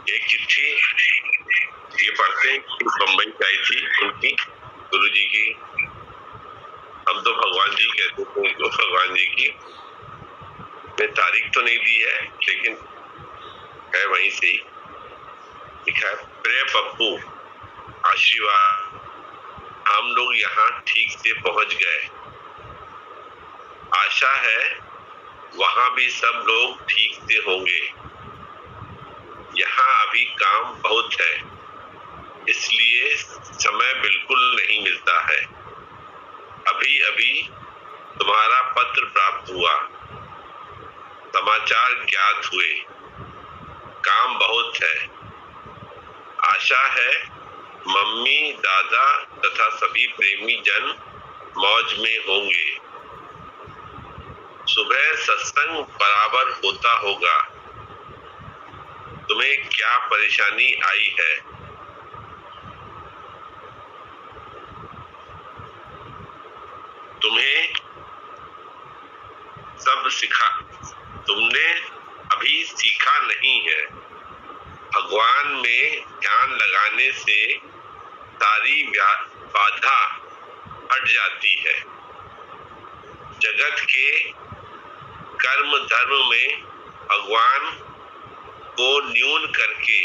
एक चिट्ठी ये पढ़ते हैं कि बम्बई से आई थी उनकी, गुरु जी की। हम तो भगवान जी कहते थे उनको, भगवान जी की। मैं तारीख तो नहीं दी है लेकिन है वहीं से ही लिखा है। प्रिय पप्पू, आशीर्वाद, हम लोग यहाँ ठीक से पहुंच गए। आशा है वहां भी सब लोग ठीक से होंगे। यहाँ अभी काम बहुत है, इसलिए समय बिल्कुल नहीं मिलता है। अभी अभी तुम्हारा पत्र प्राप्त हुआ, समाचार ज्ञात हुए, काम बहुत है। आशा है मम्मी, दादा तथा सभी प्रेमी जन मौज में होंगे। सुबह सत्संग बराबर होता होगा। तुम्हें क्या परेशानी आई है? तुम्हें सब सिखा, तुमने अभी सीखा नहीं है। भगवान में ध्यान लगाने से सारी बाधा हट जाती है। जगत के कर्म धर्म में भगवान को न्यून करके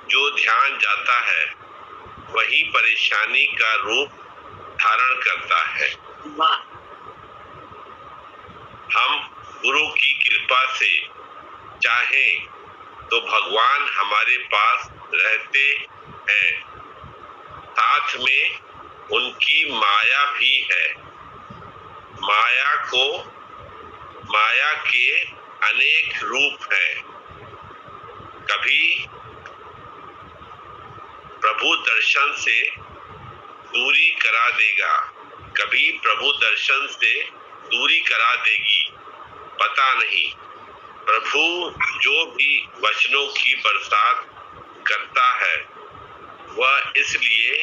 जो ध्यान जाता है वही परेशानी का रूप धारण करता है। हम गुरु की कृपा से चाहें तो भगवान हमारे पास रहते हैं, साथ में उनकी माया भी है। माया के अनेक रूप हैं। कभी प्रभु दर्शन से दूरी करा देगा, कभी प्रभु दर्शन से दूरी करा देगी, पता नहीं। प्रभु जो भी वचनों की बरसात करता है वह इसलिए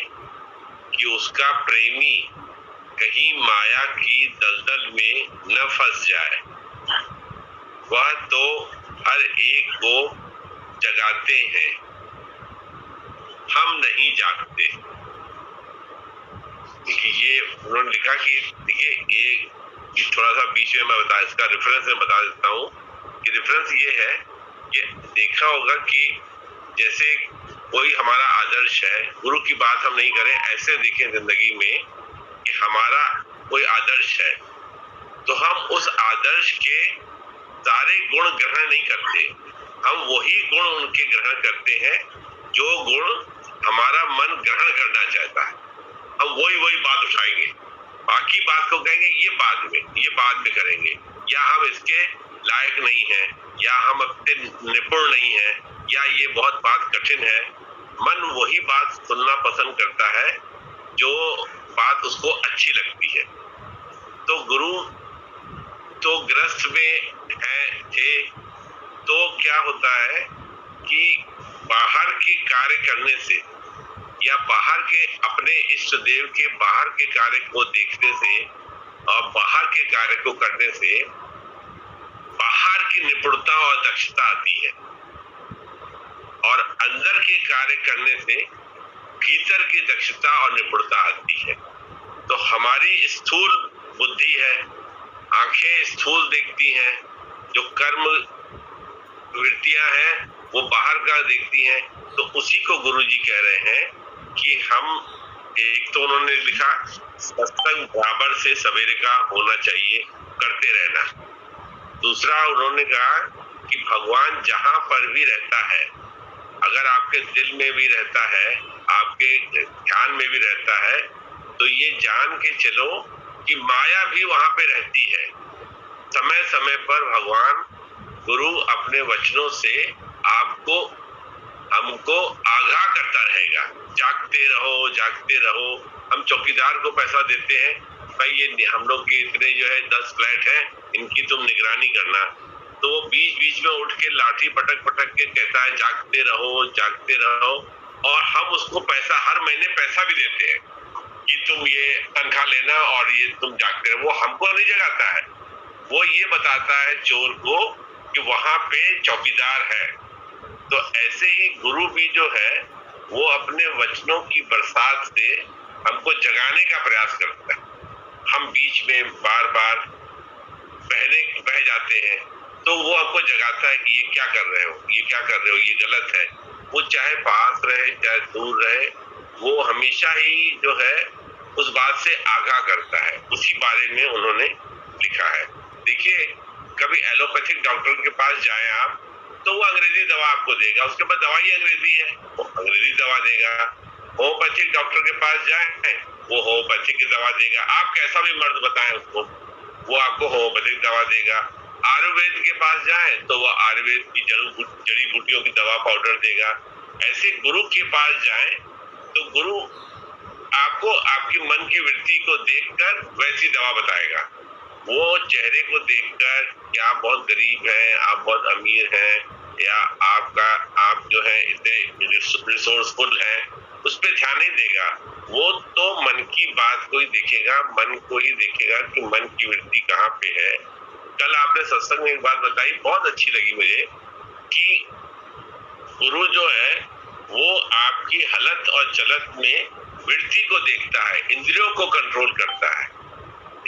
कि उसका प्रेमी कहीं माया की दलदल में न फंस जाए। वह तो हर एक को जगाते हैं, हम नहीं जागते। ये उन्होंने लिखा कि देखिए, एक थोड़ा सा बीच में मैं इसका रेफरेंस में बता देता हूँ कि रेफरेंस ये है कि देखा होगा कि जैसे कोई हमारा आदर्श है, गुरु की बात हम नहीं करें, ऐसे देखें जिंदगी में कि हमारा कोई आदर्श है तो हम उस आदर्श के सारे गुण ग्रहण नहीं करते, हम वही गुण उनके ग्रहण करते हैं जो गुण हमारा मन ग्रहण करना चाहता है। हम वही बात उठाएंगे, बाकी बात को कहेंगे ये बाद में करेंगे, या हम इसके लायक नहीं है, या हम अपने निपुण नहीं है, या ये बहुत बात कठिन है। मन वही बात सुनना पसंद करता है जो बात उसको अच्छी लगती है। तो गुरु तो ग्रस्त में थे तो क्या होता है कि बाहर के कार्य करने से या बाहर के अपने इष्ट देव के बाहर के कार्य को देखने से और बाहर के कार्य को करने से बाहर की निपुणता और दक्षता आती है, और अंदर के कार्य करने से भीतर की दक्षता और निपुणता आती है। तो हमारी स्थूल बुद्धि है, आंखें स्थूल देखती हैं, जो कर्म वृत्तियां हैं वो बाहर का देखती हैं। तो उसी को गुरुजी कह रहे हैं कि हम, एक तो उन्होंने लिखा सत्संग बराबर से सवेरे का होना चाहिए, करते रहना। दूसरा उन्होंने कहा कि भगवान जहां पर भी रहता है, अगर आपके दिल में भी रहता है, आपके ध्यान में भी रहता है, तो ये जान के चलो कि माया भी वहां पे रहती है। समय समय पर भगवान गुरु अपने वचनों से आपको हमको आगाह करता रहेगा, जागते रहो जागते रहो। हम चौकीदार को पैसा देते हैं, भाई ये हम लोग के इतने जो है 10 फ्लैट हैं, इनकी तुम निगरानी करना, तो वो बीच बीच में उठ के लाठी पटक पटक के कहता है जागते रहो, और हम उसको पैसा हर महीने पैसा भी देते हैं कि तुम ये तनख्वाह लेना और ये तुम जागते रहो। वो हमको नहीं जगाता है, वो ये बताता है चोर को कि वहां पे चौकीदार है, तो ऐसे ही गुरु भी जो है वो अपने वचनों की बरसात से हमको जगाने का प्रयास करता है। हम बीच में बार बार बह जाते हैं तो वो हमको जगाता है कि ये क्या कर रहे हो, ये क्या कर रहे हो, ये गलत है। वो चाहे पास रहे चाहे दूर रहे, वो हमेशा ही जो है उस बात से आगाह करता है। उसी बारे में उन्होंने लिखा है। देखिए, कभी एलोपैथिक डॉक्टर के पास जाए आप तो वो अंग्रेजी दवा आपको देगा, उसके बाद दवाई अंग्रेजी है, वो अंग्रेजी दवा देगा। होम्योपैथिक डॉक्टर के पास जाए वो होम्योपैथिक की दवा देगा। आप कैसा भी मर्ज बताएं उसको, वो आपको होम्योपैथिक दवा देगा। आयुर्वेद के पास जाए तो वो आयुर्वेद की जड़ी बूटियों की दवा पाउडर देगा। ऐसे गुरु के पास जाए तो गुरु आपको आपकी मन की वृत्ति को देखकर वैसी दवा बताएगा। वो चेहरे को देखकर कि आप बहुत गरीब हैं, आप बहुत अमीर हैं, या आप जो है इतने रिसोर्सफुल हैं, उस पर ध्यान नहीं देगा। वो तो मन की बात को ही देखेगा, मन को ही देखेगा कि मन की वृत्ति कहाँ पे है। कल आपने सत्संग में एक बात बताई, बहुत अच्छी लगी मुझे, कि गुरु जो है वो आपकी हलत और चलत में वृत्ति को देखता है, इंद्रियों को कंट्रोल करता है।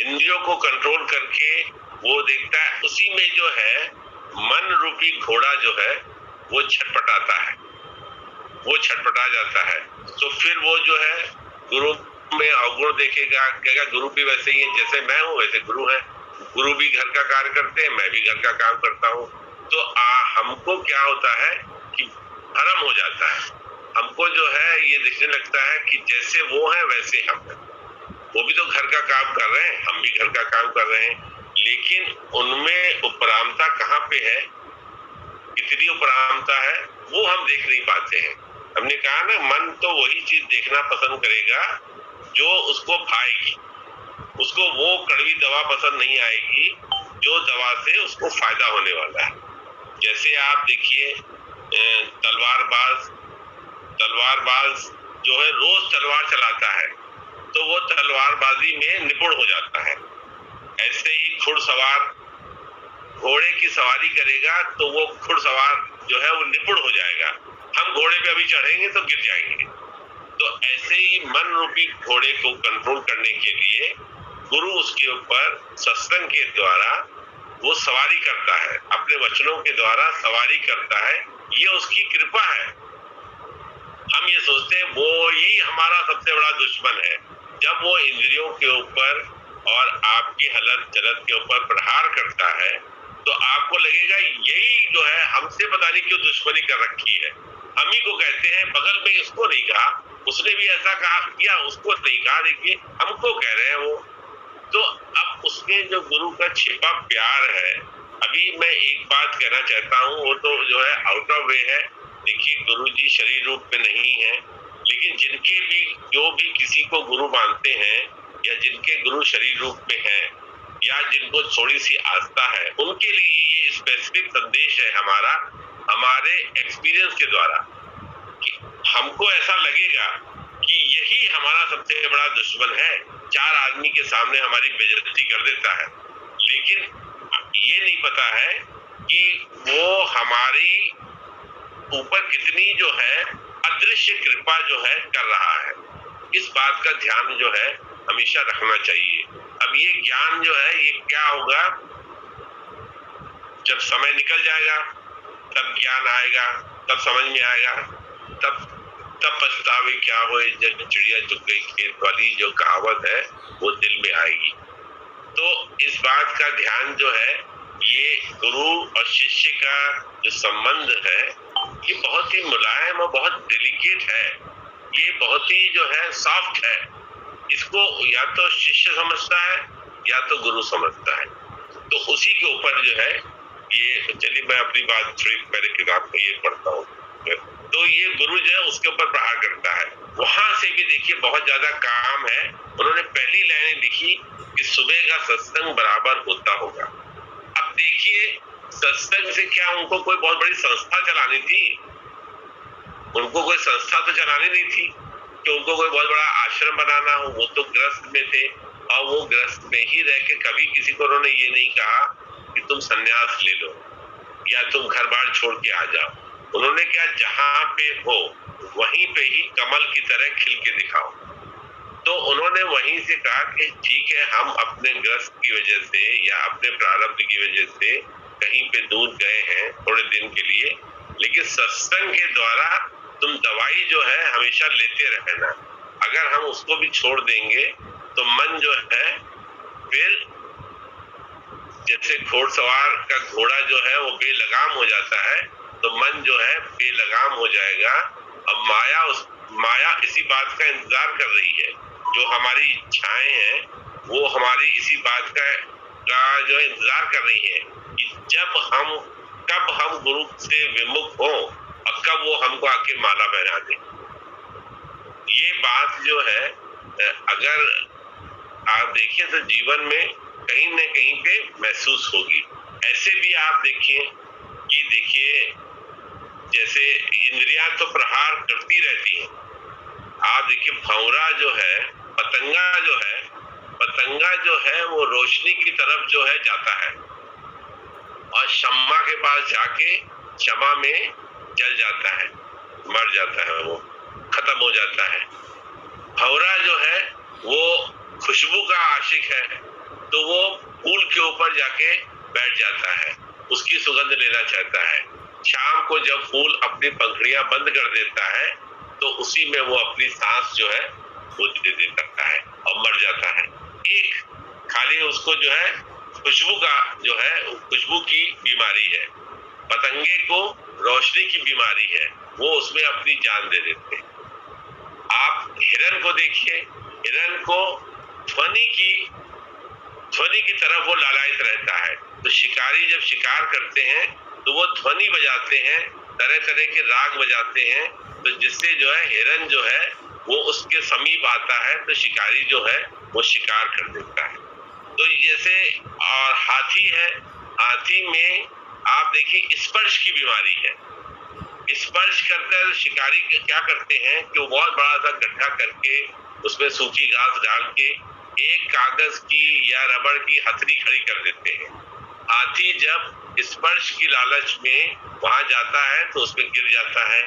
इंद्रियों को कंट्रोल करके वो देखता है, उसी में जो है मन रूपी घोड़ा जो है वो छटपटाता है, वो छटपटा जाता है। तो फिर वो जो है गुरु में अवगुण देखेगा, कहेगा गुरु भी वैसे ही है, जैसे मैं हूँ वैसे गुरु है। गुरु भी घर का कार्य करते हैं, मैं भी घर का काम करता हूँ। तो हमको क्या होता है कि भ्रम हो जाता है। हमको जो है ये दिखने लगता है कि जैसे वो है वैसे हम हैं। वो भी तो घर का काम कर रहे हैं, हम भी घर का काम कर रहे हैं, लेकिन उनमें उपरामता कहाँ पे है, कितनी उपरामता है, वो हम देख नहीं पाते हैं। हमने कहा ना, मन तो वही चीज देखना पसंद करेगा जो उसको भाएगी। उसको वो कड़वी दवा पसंद नहीं आएगी जो दवा से उसको फायदा होने वाला है। जैसे आप देखिए, तलवारबाज जो है रोज तलवार चलाता है तो वो तलवारबाजी में निपुण हो जाता है। ऐसे ही घुड़सवार घोड़े की सवारी करेगा तो वो घुड़सवार जो है वो निपुण हो जाएगा। हम घोड़े पे अभी चढ़ेंगे तो गिर जाएंगे। तो ऐसे ही मन रूपी घोड़े को कंट्रोल करने के लिए गुरु उसके ऊपर सत्संग के द्वारा वो सवारी करता है, अपने वचनों के द्वारा सवारी करता है। ये उसकी कृपा है। हम ये सोचते हैं वो ही हमारा सबसे बड़ा दुश्मन है। जब वो इंद्रियों के ऊपर और आपकी हलत चलत के ऊपर प्रहार करता है तो आपको लगेगा यही जो है हमसे पता नहीं क्यों दुश्मनी कर रखी है। हम ही को कहते हैं, बगल में इसको नहीं कहा, उसने भी ऐसा कहा किया, उसको नहीं कहा, देखिए हमको कह रहे हैं वो। तो अब उसमें जो गुरु का छिपा प्यार है। अभी मैं एक बात कहना चाहता हूँ, वो तो जो है आउट ऑफ वे है। देखिए, गुरु जी शरीर रूप में नहीं है, लेकिन जिनके भी जो भी किसी को गुरु मानते हैं या जिनके गुरु शरीर रूप में हैं या जिनको थोड़ी सी आस्था है, उनके लिए ये स्पेसिफिक संदेश है हमारा, हमारे एक्सपीरियंस के द्वारा, कि हमको ऐसा लगेगा कि यही हमारा सबसे बड़ा दुश्मन है। 4 आदमी के सामने हमारी बेइज्जती कर देता है, लेकिन ये नहीं पता है कि वो हमारी ऊपर कितनी जो है अदृश्य कृपा जो है कर रहा है। इस बात का ध्यान जो है हमेशा रखना चाहिए। अब ये ज्ञान जो है ये क्या होगा, जब समय निकल जाएगा तब ज्ञान आएगा, तब समझ में आएगा, तब पछतावे क्या हो, जब चिड़िया चुग गई खेत वाली जो कहावत है वो दिल में आएगी। तो इस बात का ध्यान जो है, ये गुरु और शिष्य का जो संबंध है ये बहुत ही मुलायम और बहुत डेलिकेट है। ये बहुत ही जो है सॉफ्ट है। इसको या तो शिष्य समझता है या तो गुरु समझता है। तो उसी के ऊपर जो है ये, चलिए मैं अपनी बात थोड़ी पहले किताब में ये पढ़ता हूँ। तो ये गुरु जो है उसके ऊपर प्रहार करता है। वहां से भी देखिए बहुत ज्यादा काम है। उन्होंने पहली लाइन लिखी कि सुबह का सत्संग बराबर होता होगा। अब देखिए, सत्संग से क्या उनको कोई बहुत बड़ी संस्था चलानी थी? उनको कोई संस्था तो चलानी नहीं थी कि उनको कोई बहुत बड़ा आश्रम बनाना हो। वो तो गृहस्थ में थे और वो गृहस्थ में ही रह के कभी किसी को उन्होंने ये नहीं कहा कि तुम संन्यास ले लो या तुम घर बार छोड़ के आ जाओ। उन्होंने क्या, जहां पे हो वहीं पे ही कमल की तरह खिल के दिखाओ। तो उन्होंने वहीं से कहा कि ठीक है, हम अपने ग्रस्त की वजह से या अपने प्रारब्ध की वजह से कहीं पे दूर गए हैं थोड़े दिन के लिए, लेकिन सत्संग के द्वारा तुम दवाई जो है हमेशा लेते रहना। अगर हम उसको भी छोड़ देंगे तो मन जो है फिर जैसे घोड़सवार का घोड़ा जो है वो बेलगाम हो जाता है, तो मन जो है बेलगाम हो जाएगा। अब माया इसी बात का इंतजार कर रही है। जो हमारी इच्छाएं हैं वो हमारी इसी बात का जो है इंतजार कर रही है कि कब हम गुरु से विमुख हो और कब वो हमको आके माला पहना दे। ये बात जो है अगर आप देखिए तो जीवन में कहीं न कहीं पे महसूस होगी। ऐसे भी आप देखिए जैसे इंद्रियां तो प्रहार करती रहती हैं। आप देखिए भंवरा जो है, पतंगा जो है वो रोशनी की तरफ जो है जाता है और शम्मा के पास जाके शमा में जल जाता है, मर जाता है, वो खत्म हो जाता है। भंवरा जो है वो खुशबू का आशिक है, तो वो फूल के ऊपर जाके बैठ जाता है, उसकी सुगंध लेना चाहता है। शाम को जब फूल अपनी पंखुड़ियां बंद कर देता है तो उसी में वो अपनी सांस जो है वो दे देता है और मर जाता है। एक खाली उसको जो है खुशबू का जो है खुशबू की बीमारी है, पतंगे को रोशनी की बीमारी है, वो उसमें अपनी जान दे देते हैं। आप हिरन को देखिए, हिरन को ध्वनि की तरफ वो लालायित रहता है। तो शिकारी जब शिकार करते हैं तो वो ध्वनि बजाते हैं, तरह तरह के राग बजाते हैं, तो जिससे जो है हिरन जो है वो उसके समीप आता है तो शिकारी जो है वो शिकार कर देता है। तो जैसे और हाथी है, हाथी में आप देखिए स्पर्श की बीमारी है। स्पर्श करकर शिकारी क्या करते हैं कि वो बहुत बड़ा सा गड्ढा करके उसमें सूखी घास डाल के एक कागज की या रबड़ की हथनी खड़ी कर देते हैं। हाथी जब स्पर्श की लालच में वहां जाता है तो उसमें गिर जाता है।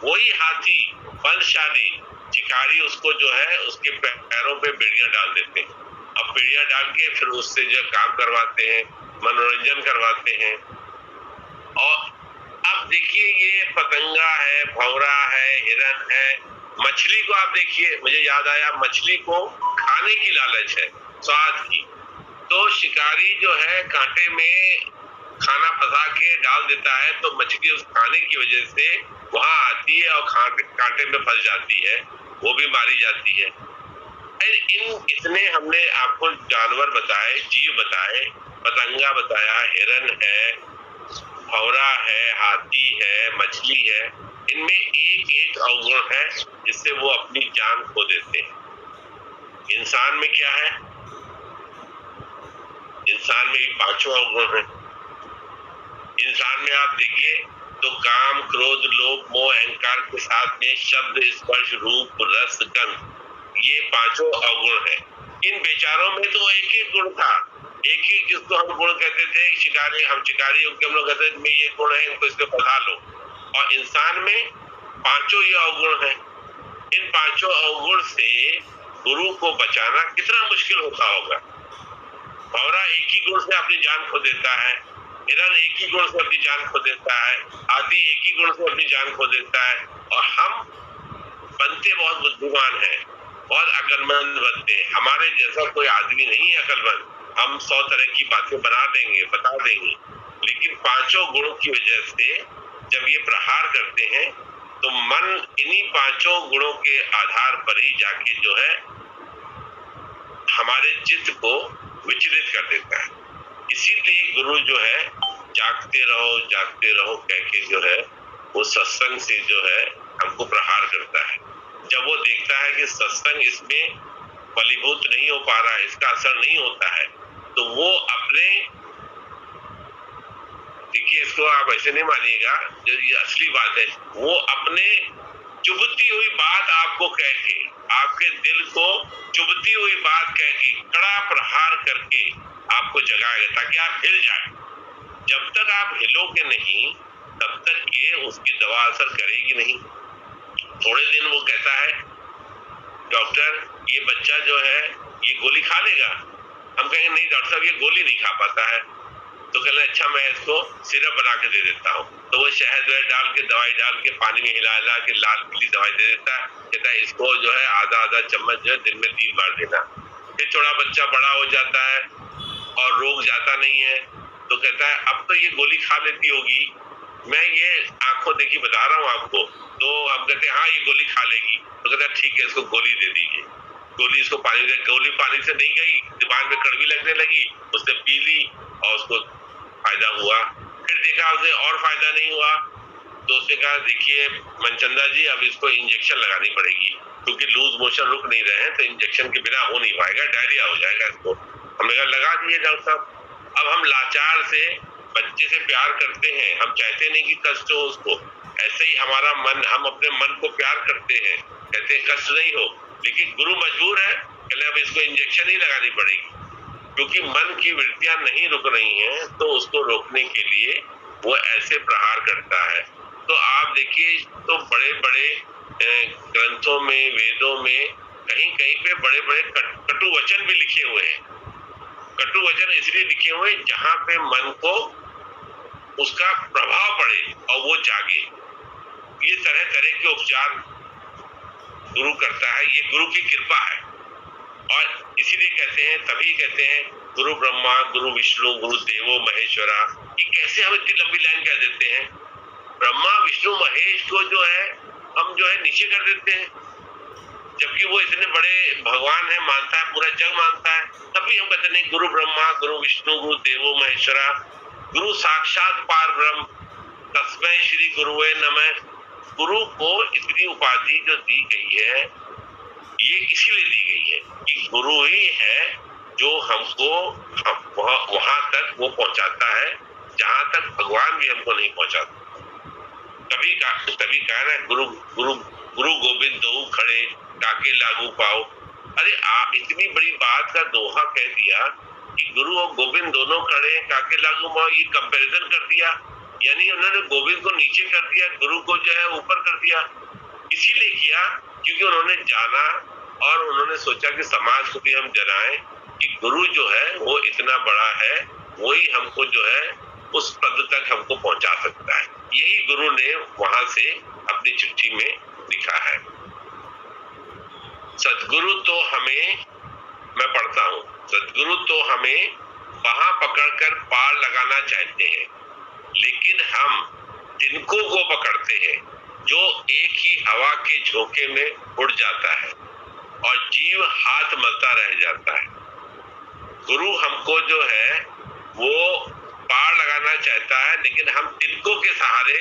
वही हाथी बलशाली शिकारी उसको जो है उसके पैरों पे बेड़ियां डाल देते हैं। अब बेड़ियां डाल के फिर उससे जो काम करवाते हैं, मनोरंजन करवाते हैं। और अब देखिए ये पतंगा है, भंवरा है, हिरन है, मछली को आप देखिए, मुझे याद आया मछली को खाने की लालच है, स्वाद की। तो शिकारी जो है कांटे में खाना फंसा के डाल देता है तो मछली उस खाने की वजह से वहां आती है और कांटे में फंस जाती है, वो भी मारी जाती है। इतने हमने आपको जानवर बताए, जीव बताए, पतंगा बताया, हिरन है, भंवरा है, हाथी है, मछली है, इनमें एक एक अवगुण है जिससे वो अपनी जान खो देते हैं। इंसान में क्या है? इंसान में पांचों अवगुण है। इंसान में आप देखिए तो काम, क्रोध, लोभ, मोह, अहंकार के साथ में शब्द, स्पर्श, रूप, रस, गंध, ये पांचों अवगुण है। इन बेचारों में तो एक एक गुण था, एक ही जिसको हम गुण कहते थे, हम शिकारी हम लोग कहते थे ये गुण है, इनको इसको फंसा लो। और इंसान में पांचों ये अवगुण है। इन पांचों अवगुण से गुरु को बचाना कितना मुश्किल होता होगा। भंवरा एक ही गुण से अपनी जान खो देता है, हिरन एक ही गुण से अपनी जान खो देता है, हाथी एक ही गुण से अपनी जान खो देता है, और हम बनते बहुत बुद्धिमान हैं, बहुत अकलमंद बनते हैं। हमारे जैसा कोई आदमी नहीं है अकलमंद, हम 100 तरह की बातें बना देंगे, बता देंगे, लेकिन पांचों गुणों की वजह से जब ये प्रहार करते हैं तो मन इन्हीं पांचों गुणों के आधार पर ही जाके जो है हमारे चित्त को विचलित कर देता है। इसीलिए गुरु जो है जागते रहो कह के जो है वो सत्संग से जो है हमको प्रहार करता है। जब वो देखता है कि सत्संग इसमें फलीभूत नहीं हो पा रहा है, इसका असर नहीं होता है, तो वो अपने, देखिए इसको आप ऐसे नहीं मानिएगा, जो ये असली बात है, वो अपने चुभती हुई बात आपको कह के, आपके दिल को चुभती हुई बात कह के कड़ा प्रहार करके आपको जगाएगा ताकि आप हिल जाए। जब तक आप हिलोगे नहीं तब तक ये उसकी दवा असर करेगी नहीं। थोड़े दिन वो कहता है डॉक्टर ये बच्चा जो है ये गोली खा लेगा। हम कहेंगे नहीं डॉक्टर साहब ये गोली नहीं खा पाता है। तो कहना अच्छा मैं इसको सिरप बना के दे देता हूँ। तो वो शहद डाल के दवाई डाल के पानी में हिला हिला के लाल पीली दवाई दे देता है। कहता है इसको जो है आधा आधा चम्मच जो है दिन में 3 बार देना। फिर थोड़ा बच्चा बड़ा हो जाता है और रोग जाता नहीं है तो कहता है अब तो ये गोली खा लेती होगी, मैं ये आंखों देखी बता रहा हूँ आपको। तो हम कहते हैं हाँ ये गोली खा लेगी। तो कहता है ठीक है इसको गोली दे दीजिए। गोली इसको गोली पानी से नहीं गई, दिमाग में कड़वी लगने लगी, उसने पी ली और उसको फायदा हुआ। फिर देखा उसे और फायदा नहीं हुआ तो उसने कहा देखिए मनचंदा जी अब इसको इंजेक्शन लगानी पड़ेगी क्योंकि लूज मोशन रुक नहीं रहे हैं तो इंजेक्शन के बिना हो नहीं पाएगा, डायरिया हो जाएगा इसको। हमने कहा लगा दिए डॉक्टर साहब। अब हम लाचार से बच्चे से प्यार करते हैं, हम चाहते नहीं कि कष्ट हो उसको। ऐसे ही हमारा मन, हम अपने मन को प्यार करते हैं, कहते हैं कष्ट नहीं हो, लेकिन गुरु मजबूर है, कहले अब इसको इंजेक्शन ही लगानी पड़ेगी क्योंकि मन की वृत्तियां नहीं रुक रही हैं। तो उसको रोकने के लिए वो ऐसे प्रहार करता है। तो आप देखिए तो बड़े बड़े ग्रंथों में, वेदों में कहीं कहीं पे बड़े बड़े कटु वचन भी लिखे हुए हैं। कटु वचन इसलिए लिखे हुए जहां पे मन को उसका प्रभाव पड़े और वो जागे। ये तरह तरह के उपचार गुरु करता है, ये गुरु की कृपा है। और इसीलिए कहते हैं, तभी कहते हैं गुरु ब्रह्मा गुरु विष्णु गुरु देवो महेश्वरा। ये कैसे हम इतनी लंबी लाइन कह देते हैं? ब्रह्मा विष्णु महेश को जो है हम जो है नीचे कर देते हैं, जबकि वो इतने बड़े भगवान है, मानता है, पूरा जग मानता है। तब भी हम कहते नहीं गुरु ब्रह्मा गुरु विष्णु गुरु देवो महेश्वरा। गुरु साक्षात पार ब्रह्म तस्मै श्री गुरुवे नमः। गुरु को इतनी उपाधि जो दी गई है ये इसीलिए दी गई है कि गुरु ही है जो हमको वहां तक वो पहुंचाता है जहां तक भगवान भी हमको नहीं पहुंचाता। तभी कहा ना गुरु गुरु गुरु गोविंद दो खड़े ताके लागू पाओ। अरे आप इतनी बड़ी बात का दोहा कह दिया कि गुरु और गोविंद दोनों खड़े ताके लागू पाओ, ये कंपैरिजन कर दिया, यानी उन्होंने गोविंद को नीचे कर दिया, गुरु को जो है ऊपर कर दिया। इसीलिए किया क्योंकि उन्होंने जाना और उन्होंने सोचा कि समाज को भी हम जनाएं कि गुरु जो है वो इतना बड़ा है, वही हमको जो है उस पद तक हमको पहुंचा सकता है। यही गुरु ने वहां से अपनी चिट्ठी में लिखा है। सदगुरु तो हमें, मैं पढ़ता हूँ, सदगुरु तो हमें बाहां पकड़कर पार लगाना चाहते हैं, लेकिन हम तिनकों को पकड़ते हैं जो एक ही हवा के झोंके में उड़ जाता है और जीव हाथ मलता रह जाता है। गुरु हमको जो है वो पार लगाना चाहता है, लेकिन हम तिनकों के सहारे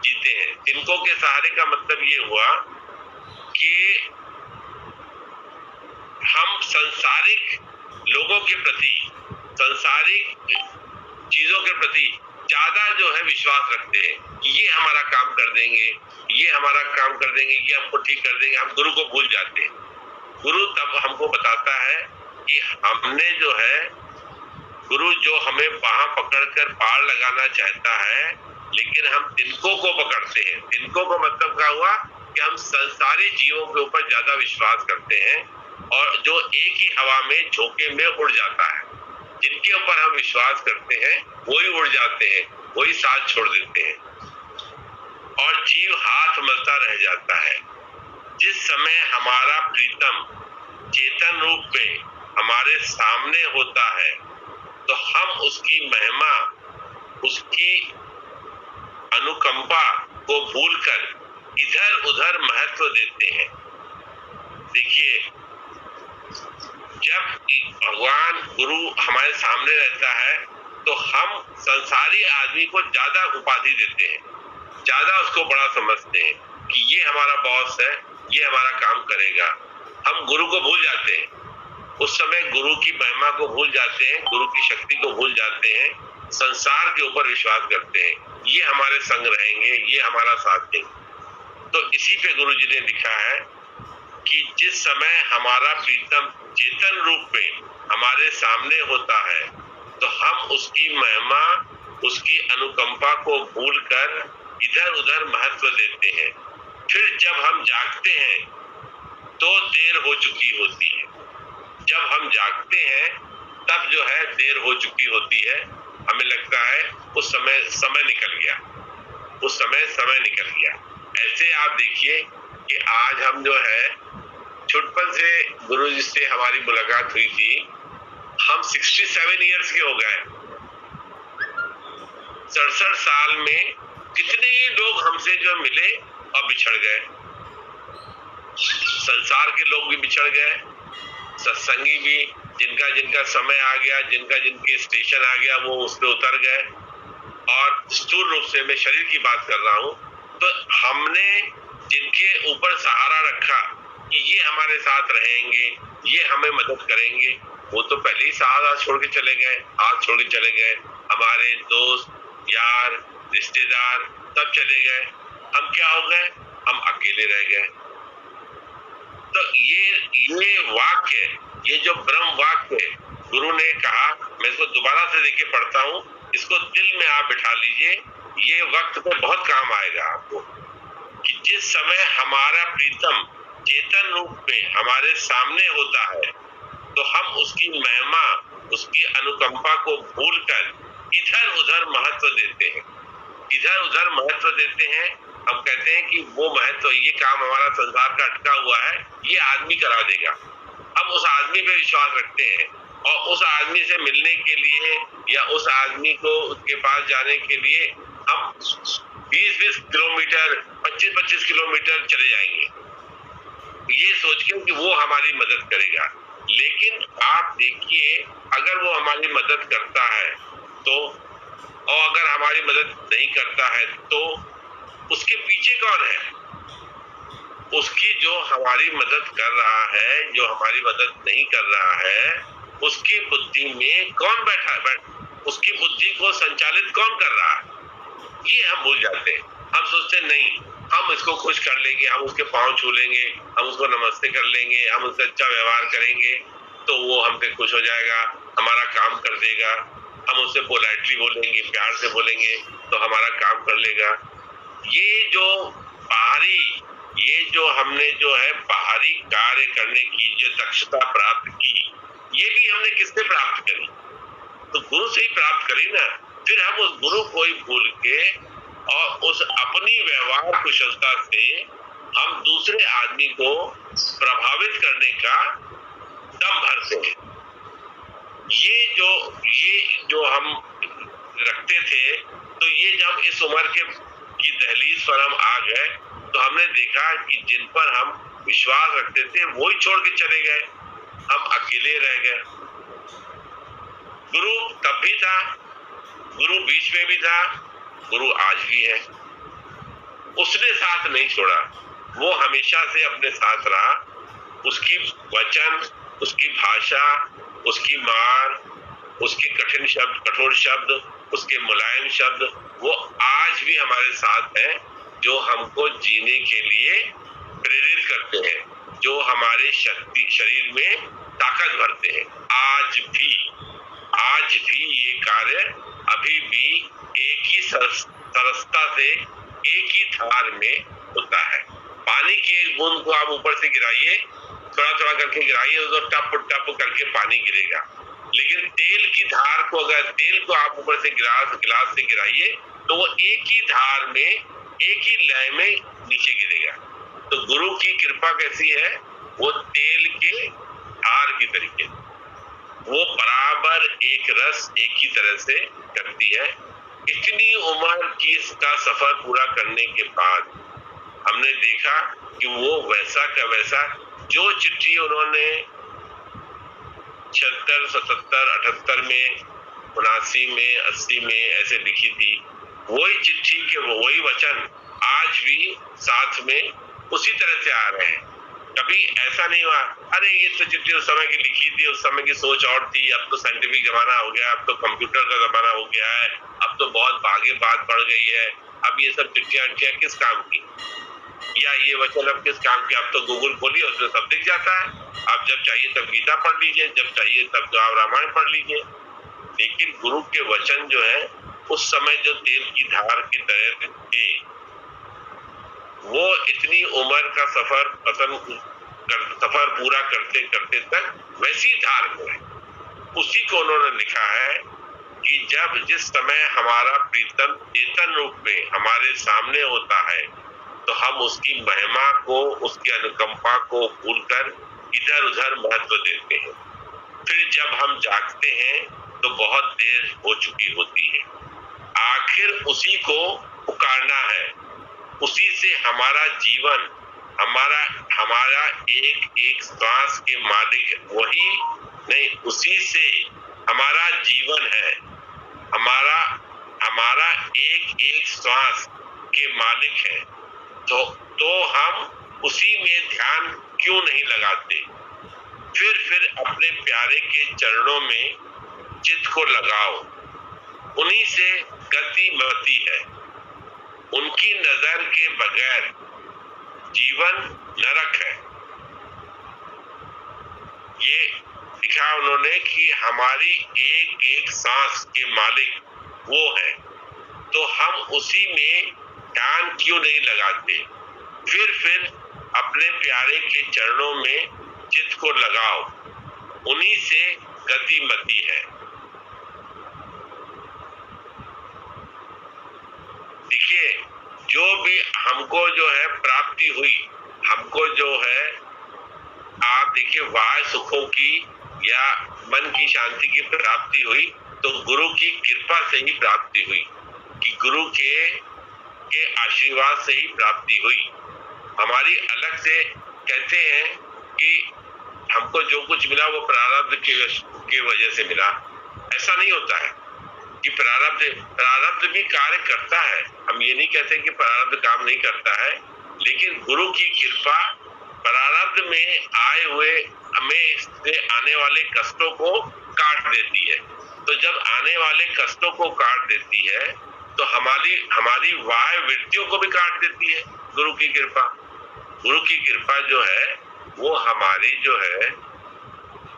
जीते हैं। तिनकों के सहारे का मतलब ये हुआ कि हम संसारिक लोगों के प्रति, संसारिक चीजों के प्रति ज्यादा जो है विश्वास रखते हैं कि ये हमारा काम कर देंगे, ये हमारा काम कर देंगे, ये हमको ठीक कर देंगे। हम गुरु को भूल जाते हैं। गुरु तब हमको बताता है कि हमने जो है, गुरु जो हमें बाहां पकड़कर पार लगाना चाहता है, लेकिन हम तिनकों को पकड़ते हैं। तिनकों का मतलब क्या हुआ कि हम संसारी जीवों के ऊपर ज्यादा विश्वास करते हैं और जो एक ही हवा में झोंके में उड़ जाता है, जिनके ऊपर हम विश्वास करते हैं वही उड़ जाते हैं, वही साथ छोड़ देते हैं और जीव हाथ मलता रह जाता है। जिस समय हमारा प्रीतम चेतन रूप में हमारे सामने होता है तो हम उसकी महिमा, उसकी अनुकंपा को भूलकर इधर उधर महत्व देते हैं। देखिए, जब भगवान गुरु हमारे सामने रहता है तो हम संसारी आदमी को ज्यादा उपाधि देते हैं, ज्यादा उसको बड़ा समझते हैं कि ये हमारा बॉस है, ये हमारा काम करेगा। हम गुरु को भूल जाते हैं, उस समय गुरु की महिमा को भूल जाते हैं, गुरु की शक्ति को भूल जाते हैं, संसार के ऊपर विश्वास करते हैं, ये हमारे संग रहेंगे, ये हमारा साथ देंगे। तो इसी पे गुरु जी ने लिखा है कि जिस समय हमारा प्रीतम चेतन रूप में हमारे सामने होता है तो हम उसकी महिमा उसकी अनुकंपा को भूलकर इधर उधर महत्व देते हैं। फिर जब हम जागते हैं तो देर हो चुकी होती है। जब हम जागते हैं तब जो है देर हो चुकी होती है। हमें लगता है उस समय निकल गया, उस समय निकल गया। ऐसे आप देखिए कि आज हम जो है छुटपन से गुरुजी से हमारी मुलाकात हुई थी, हम 67 इयर्स के हो गए। 67 साल में कितने ही लोग हमसे जो मिले और बिछड़ गए। संसार के लोग भी बिछड़ गए, सत्संगी भी, जिनका जिनका समय आ गया, जिनका जिनके स्टेशन आ गया, वो उस पर उतर गए। और स्थूल रूप से मैं शरीर की बात कर रहा हूं, तो हमने जिनके ऊपर सहारा रखा कि ये हमारे साथ रहेंगे, ये हमें मदद करेंगे, वो तो पहले ही सहारा छोड़ के चले गए, हाथ छोड़ के चले गए। हमारे दोस्त, यार, रिश्तेदार सब चले गए। हम क्या हो गए? हम अकेले रह गए। तो ये वाक्य, ये जो ब्रह्म वाक्य गुरु ने कहा, मैं इसको दोबारा से देख के पढ़ता हूँ, इसको दिल में आप बिठा लीजिए। ये वक्त पे बहुत काम आएगा आपको कि जिस समय हमारा प्रीतम चेतन रूप में हमारे सामने होता है तो हम उसकी महिमा, उसकी अनुकंपा को भूलकर इधर उधर महत्व देते हैं, इधर उधर महत्व देते हैं। हम कहते हैं कि वो महत्व, ये काम हमारा संसार का अटका हुआ है, ये आदमी करा देगा। हम उस आदमी पे विश्वास रखते हैं और उस आदमी से मिलने के लिए या उस आदमी को उसके पास जाने के लिए हम 20-20 किलोमीटर, 25-25 किलोमीटर चले जाएंगे, ये सोच के कि वो हमारी मदद करेगा। लेकिन आप देखिए, अगर वो हमारी मदद करता है तो, और अगर हमारी मदद नहीं करता है तो उसके पीछे कौन है? उसकी जो हमारी मदद कर रहा है, जो हमारी मदद नहीं कर रहा है, उसकी बुद्धि में कौन बैठा है? उसकी बुद्धि को संचालित कौन कर रहा है? ये हम भूल जाते हैं। हम सोचते नहीं, हम इसको खुश कर लेंगे, हम उसके पांव छू लेंगे, हम उसको नमस्ते कर लेंगे, हम उससे अच्छा व्यवहार करेंगे तो वो हमसे खुश हो जाएगा, हमारा काम कर देगा। हम उससे पोलाइटली बोलेंगे, प्यार से बोलेंगे तो हमारा काम कर लेगा। ये जो बाहरी, ये जो हमने जो है बाहरी कार्य करने की जो दक्षता प्राप्त की, ये भी हमने किससे प्राप्त करी? तो गुरु से ही प्राप्त करी ना। फिर हम उस गुरु को ही भूल के और उस अपनी व्यवहार कुशलता से हम दूसरे आदमी को प्रभावित करने का दम भरते हैं। ये जो हम रखते थे, तो ये जब इस उम्र की दहलीज पर हम आ गए तो हमने देखा कि जिन पर हम विश्वास रखते थे वो ही छोड़ के चले गए, हम अकेले रह गए। गुरु तब भी था, गुरु बीच में भी था, गुरु आज भी है। उसने साथ नहीं छोड़ा, वो हमेशा से अपने साथ रहा। उसकी वचन, उसकी भाषा, उसकी मार, उसके कठिन शब्द, कठोर शब्द, उसके मुलायम शब्द, वो आज भी हमारे साथ हैं, जो हमको जीने के लिए प्रेरित करते हैं, जो हमारे शरीर में ताकत भरते हैं। आज भी ये कार्य अभी भी एक ही सरसता से, एक ही धार में होता है। पानी की एक बूंद को आप ऊपर से गिराइए, थोड़ा थोड़ा करके गिराइए तो टप टप करके पानी गिरेगा। लेकिन तेल की धार को, अगर तेल को आप ऊपर से गिलास से गिराइए तो वो एक ही धार में, एक ही लय में नीचे गिरेगा। तो गुरु की कृपा कैसी है? वो तेल के धार की तरीके, वो बराबर एक रस एक ही तरह से करती है। इतनी उम्र की इसका सफर पूरा करने के बाद हमने देखा कि वो वैसा का वैसा, जो चिट्ठी उन्होंने 76, 77, 78 में, 79 में, 80 में ऐसे लिखी थी, वही चिट्ठी के वही वचन आज भी साथ में उसी तरह से आ रहे हैं। कभी ऐसा नहीं हुआ अरे ये तो चिट्ठी उस समय की लिखी थी, उस समय की सोच और थी, अब तो साइंटिफिक जमाना हो गया, अब तो कंप्यूटर का जमाना हो गया है, अब तो बहुत आगे बात बढ़ गई है, अब ये सब चिट्ठियां किस काम की, या ये वचन अब किस काम की? अब तो गूगल खोलिए, उसमें सब दिख जाता है। आप जब चाहिए तब गीता पढ़ लीजिए, जब चाहिए तब आप रामायण पढ़ लीजिए। लेकिन गुरु के वचन जो है उस समय जो तेल की धार की तरह थे, वो इतनी उम्र का सफर पूरा करते करते तक वैसी धार में है। उसी को उन्होंने लिखा है कि जब जिस समय हमारा प्रीतम चेतन रूप में हमारे सामने होता है तो हम उसकी महिमा को, उसकी अनुकंपा को भूलकर इधर उधर महत्व देते हैं। फिर जब हम जागते हैं तो बहुत देर हो चुकी होती है। आखिर उसी को पुकारना है, उसी से हमारा जीवन, हमारा एक एक श्वास के मालिक वही नहीं, उसी से हमारा जीवन है, हमारा एक एक श्वास के मालिक है। तो हम उसी में ध्यान क्यों नहीं लगाते? फिर अपने प्यारे के चरणों में चित्त को लगाओ, उन्हीं से गति मती है। उनकी नजर के बगैर जीवन नरक है। ये लिखा उन्होंने कि हमारी एक एक सांस के मालिक वो है, तो हम उसी में ध्यान क्यों नहीं लगाते? फिर अपने प्यारे के चरणों में चित्त को लगाओ, उन्हीं से गति मती है। देखिए, जो भी हमको जो है प्राप्ति हुई, हमको जो है आप देखिए बाह्य सुखों की या मन की शांति की प्राप्ति हुई तो गुरु की कृपा से ही प्राप्ति हुई, कि गुरु के आशीर्वाद से ही प्राप्ति हुई। हमारी अलग से कहते हैं कि हमको जो कुछ मिला वो प्रारब्ध के वजह से मिला। ऐसा नहीं होता है कि प्रारब्ध भी कार्य करता है। हम ये नहीं कहते कि प्रारब्ध काम नहीं करता है, लेकिन गुरु की कृपा प्रारब्ध में आए हुए हमें से आने वाले कष्टों को काट देती है। तो जब आने वाले कष्टों को काट देती है तो हमारी वाह वृत्तियों को भी काट देती है गुरु की कृपा। गुरु की कृपा जो है वो हमारी जो है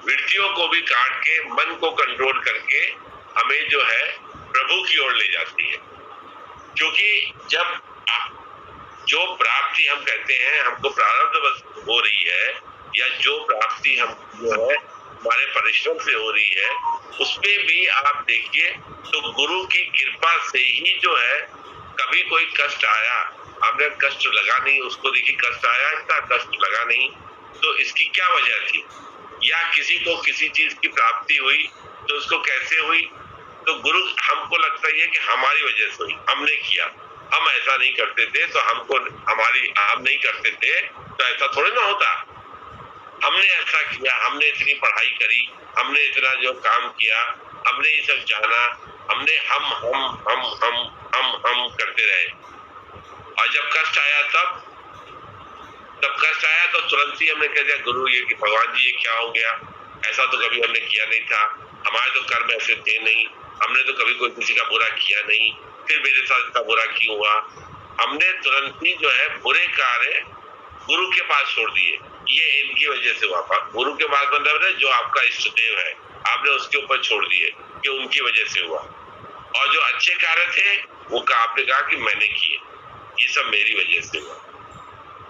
वृत्तियों को भी काट के मन को कंट्रोल करके हमें जो है प्रभु की ओर ले जाती है। क्योंकि जब जो प्राप्ति हम कहते हैं हमको प्रारब्ध हो रही है, या जो प्राप्ति हम जो है हमारे परिश्रम से हो रही है, उसमें भी आप देखिए तो गुरु की कृपा से ही जो है कभी कोई कष्ट आया, आपने कष्ट लगा नहीं, उसको देखिए कष्ट आया, इसका कष्ट लगा नहीं, तो इसकी क्या वजह थी? या किसी को किसी चीज की प्राप्ति हुई तो उसको कैसे हुई? तो गुरु हमको लगता है कि हमारी वजह से हुई, हमने किया, हम ऐसा नहीं करते थे तो हम नहीं करते थे तो ऐसा थोड़ी ना होता। हमने ऐसा किया, हमने इतनी पढ़ाई करी, हमने इतना जो काम किया, हमने ये सब जाना, हमने हम करते रहे। और जब कष्ट आया तब कष्ट आया तो तुरंत ही हमने कह दिया गुरु ये कि भगवान जी ये क्या हो गया, ऐसा तो कभी हमने किया नहीं था, हमारे तो कर्म ऐसे थे नहीं, हमने तो कभी कोई किसी का बुरा किया नहीं, फिर मेरे साथ इतना बुरा क्यों हुआ? हमने तुरंत ही जो है बुरे कार्य गुरु के पास छोड़ दिए, ये इनकी वजह से हुआ। गुरु के पास मतलब है जो आपका इष्ट देव है, आपने उसके ऊपर छोड़ दिए कि उनकी वजह से हुआ। और जो अच्छे कार्य थे वो आपने कहा कि मैंने किए, ये सब मेरी वजह से हुआ।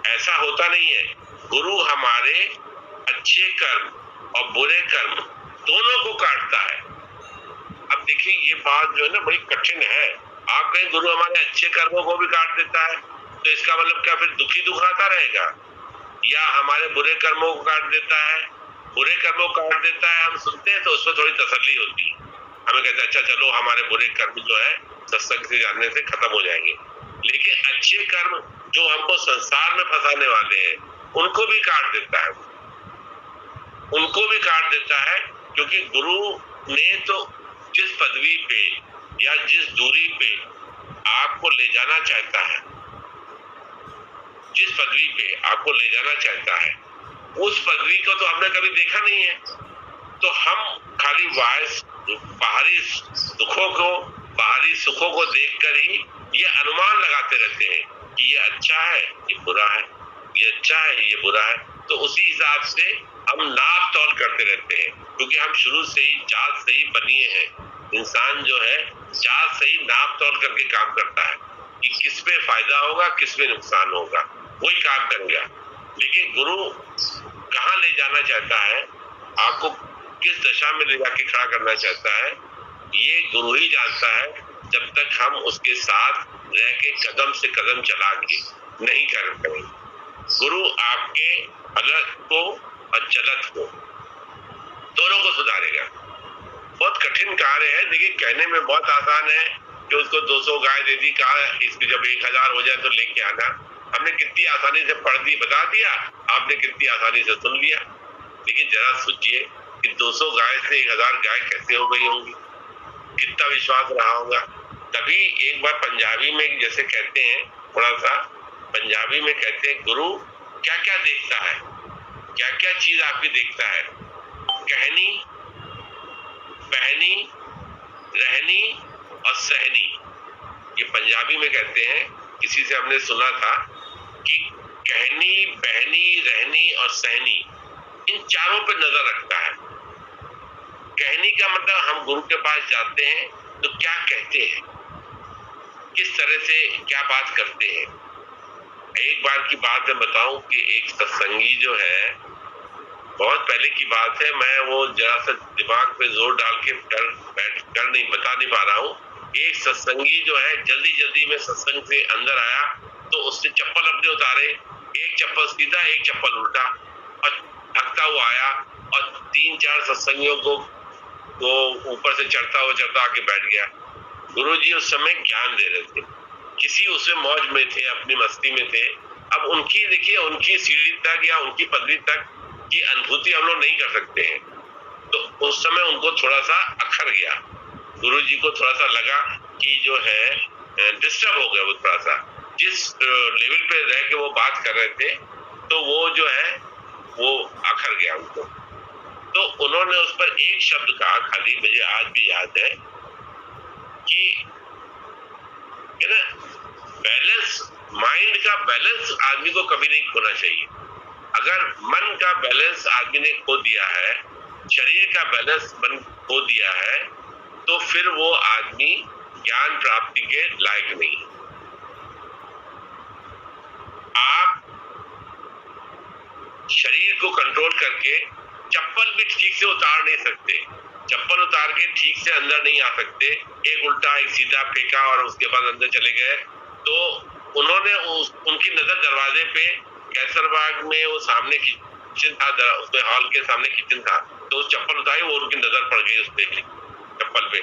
ऐसा होता नहीं है। गुरु हमारे अच्छे कर्म और बुरे कर्म दोनों को काटता है। अब देखिए ये बात जो है ना बड़ी कठिन है। आप कहें गुरु हमारे अच्छे कर्मों को भी काट देता है तो इसका मतलब क्या फिर दुखी दुखराता रहेगा? या हमारे बुरे कर्मों को काट देता है? बुरे कर्मों को काट देता है, हम सुनते हैं तो उसमें थोड़ी तसल्ली होती है, हमें कहते हैं अच्छा चलो हमारे बुरे कर्म जो है सत्संग से जानने से खत्म हो जाएंगे। लेकिन अच्छे कर्म जो हमको संसार में फंसाने वाले हैं उनको भी काट देता है, उनको भी काट देता है। क्योंकि गुरु ने तो जिस पदवी पे या जिस दूरी पे आपको ले जाना चाहता है, जिस पदवी पे आपको ले जाना चाहता है, उस पदवी को तो हमने कभी देखा नहीं है। तो हम खाली बाहरी दुखों को, बाहरी सुखों को देखकर ही ये अनुमान लगाते रहते हैं कि ये अच्छा है, ये बुरा है, ये अच्छा है, ये बुरा है। तो उसी हिसाब से हम नाप तौल करते रहते हैं, क्योंकि हम शुरू से ही जात से ही बनिए हैं इंसान जो है जात सही नाप तोल करके काम करता है कि किस पे फायदा होगा, किस पे नुकसान होगा, वही काम करेगा। लेकिन गुरु कहाँ ले जाना चाहता है, आपको किस दशा में ले जाके खड़ा करना चाहता है, ये गुरु ही जानता है। जब तक हम उसके साथ रह के कदम से कदम चला के नहीं करेंगे, गुरु आपके अलग को और चलत को दोनों को सुधारेगा। बहुत कठिन कार्य है। देखिए, कहने में बहुत आसान है कि उसको 200 गाय दे दी, कहा इसकी जब 1000 हो जाए तो लेके आना। हमने कितनी आसानी से पढ़ दी, बता दिया, आपने कितनी आसानी से सुन लिया। लेकिन जरा सोचिए कि 200 गाय से 1000 गाय कैसे हो गई होंगी, कितना विश्वास रहा होगा। तभी एक बार पंजाबी में जैसे कहते हैं, थोड़ा सा पंजाबी में कहते हैं, गुरु क्या क्या देखता है, क्या क्या चीज आपकी देखता है, कहनी, पहनी, रहनी और सहनी। ये पंजाबी में कहते हैं। किसी से हमने सुना था कि कहनी, बहनी, रहनी और सहनी, इन चारों पे नजर रखता है। कहनी का मतलब हम गुरु के पास जाते हैं तो क्या कहते हैं, किस तरह से क्या बात करते हैं। एक बार की बात मैं बताऊं कि एक सत्संगी जो है, बहुत पहले की बात है, मैं वो जरा सा दिमाग पे जोर डाल के कर नहीं बता नहीं पा रहा हूँ। एक सत्संगी जो है जल्दी जल्दी में सत्संग से अंदर आया तो उसने चप्पल अपने उतारे, एक चप्पल सीधा एक चप्पल उल्टा, और भागता हुआ आया और 3-4 सत्संगियों को वो ऊपर से चढ़ता आके बैठ गया। गुरुजी उस समय ज्ञान दे रहे थे, किसी उसमें मौज में थे, अपनी मस्ती में थे। अब उनकी देखिए, उनकी सीढ़ी तक या उनकी पदवी तक की अनुभूति हम लोग नहीं कर सकते हैं। तो उस समय उनको थोड़ा सा अखर गया, गुरुजी को थोड़ा सा लगा कि जो है डिस्टर्ब हो गया वो थोड़ा सा, जिस लेवल पे रह के वो बात कर रहे थे, तो वो जो है वो अखर गया उनको। तो उन्होंने उस पर एक शब्द कहा, खाली मुझे आज भी याद है कि ना, बैलेंस, माइंड का बैलेंस आदमी को कभी नहीं खोना चाहिए। अगर मन का बैलेंस आदमी ने खो दिया है, शरीर का बैलेंस मन खो दिया है, तो फिर वो आदमी ज्ञान प्राप्ति के लायक नहीं। आप शरीर को कंट्रोल करके चप्पल भी ठीक से उतार नहीं सकते, चप्पल उतार के ठीक से अंदर नहीं आ सकते। एक उल्टा एक सीधा फेंका और उसके बाद अंदर चले गए। तो उन्होंने उनकी नजर दरवाजे पे, कैसरबाग में वो सामने किचन था, उसमें हॉल के सामने किचन था, तो उस चप्पल उतारी, वो उनकी नजर पड़ गई उस पे चप्पल पे।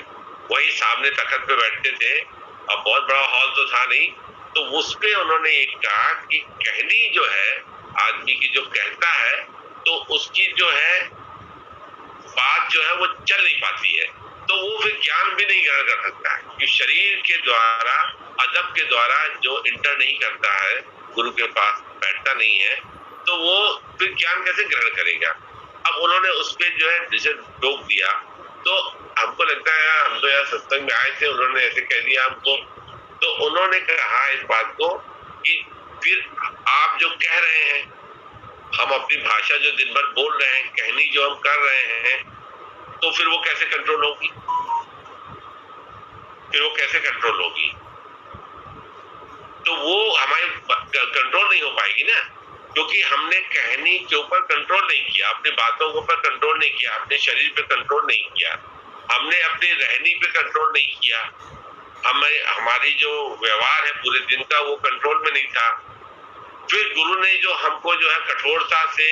वही सामने तखत पे बैठते थे और बहुत बड़ा हॉल तो था नहीं, तो उस पे उन्होंने एक कहा कि कहनी जो है आदमी की, जो कहता है, तो उसकी जो है बात जो है वो चल नहीं पाती है, तो वो फिर ज्ञान भी नहीं ग्रहण कर सकता है। कि शरीर के द्वारा, अदब के द्वारा जो इंटर नहीं करता है, गुरु के पास बैठता नहीं है, तो वो फिर ज्ञान कैसे ग्रहण करेगा। अब उन्होंने उस पर जो है जिसे रोक दिया। तो हमको लगता है, हम तो यहाँ सत्संग में आए थे, उन्होंने ऐसे कह दिया हमको, तो उन्होंने कहा इस बात को कि फिर आप जो कह रहे हैं, हम अपनी भाषा जो दिन भर बोल रहे हैं, कहनी जो हम कर रहे हैं, तो फिर वो कैसे कंट्रोल होगी, फिर वो कैसे कंट्रोल होगी। तो वो हमारी कंट्रोल नहीं हो पाएगी ना, क्योंकि हमने कहनी के ऊपर कंट्रोल नहीं किया, अपनी बातों के ऊपर कंट्रोल नहीं किया, अपने शरीर पे कंट्रोल नहीं किया, हमने अपनी रहनी पे कंट्रोल नहीं किया, हमें हमारी जो व्यवहार है पूरे दिन का वो कंट्रोल में नहीं था। फिर गुरु ने जो हमको जो है कठोरता से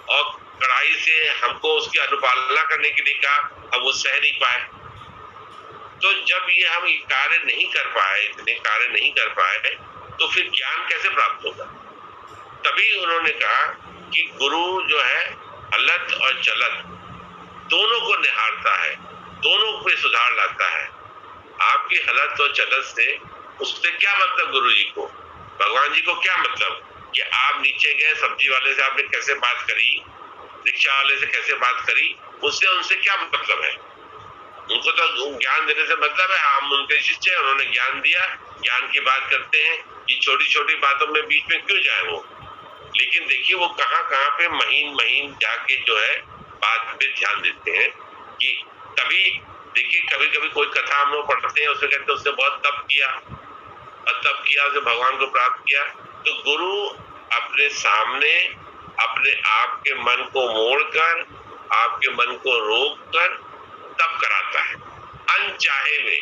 और कड़ाई से हमको उसकी अनुपालना करने के लिए कहा, हम वो सह नहीं पाए। तो जब ये हम कार्य नहीं कर पाए, इतने कार्य नहीं कर पाए, तो फिर ज्ञान कैसे प्राप्त होगा। तभी उन्होंने कहा कि गुरु जो है हलत और चलत दोनों को निहारता है, दोनों पे सुधार लाता है। आपकी हलत और चलत से, उससे क्या मतलब गुरु जी को, भगवान जी को क्या मतलब कि आप नीचे गए, सब्जी वाले से आपने कैसे बात करी, रिक्शा वाले से कैसे बात करी, उससे उनसे क्या मतलब है। उनको तो ज्ञान देने से मतलब है, हम उनके शिष्य हैं, उन्होंने ज्ञान दिया, ज्ञान की बात करते हैं। ये छोटी छोटी बातों में बीच में क्यों जाए वो। लेकिन देखिए वो कहाँ कहाँ पे महीन महीन जाके जो है बात पे ध्यान देते हैं। कि तभी देखिए कभी कभी कोई कथा हम लोग पढ़ते हैं, उसमें कहते हैं उसने बहुत तप किया और तप किया, उसे भगवान को प्राप्त किया। तो गुरु अपने सामने अपने आपके मन को मोड़कर, आपके मन को रोककर तप कराता है, अनचाहे में,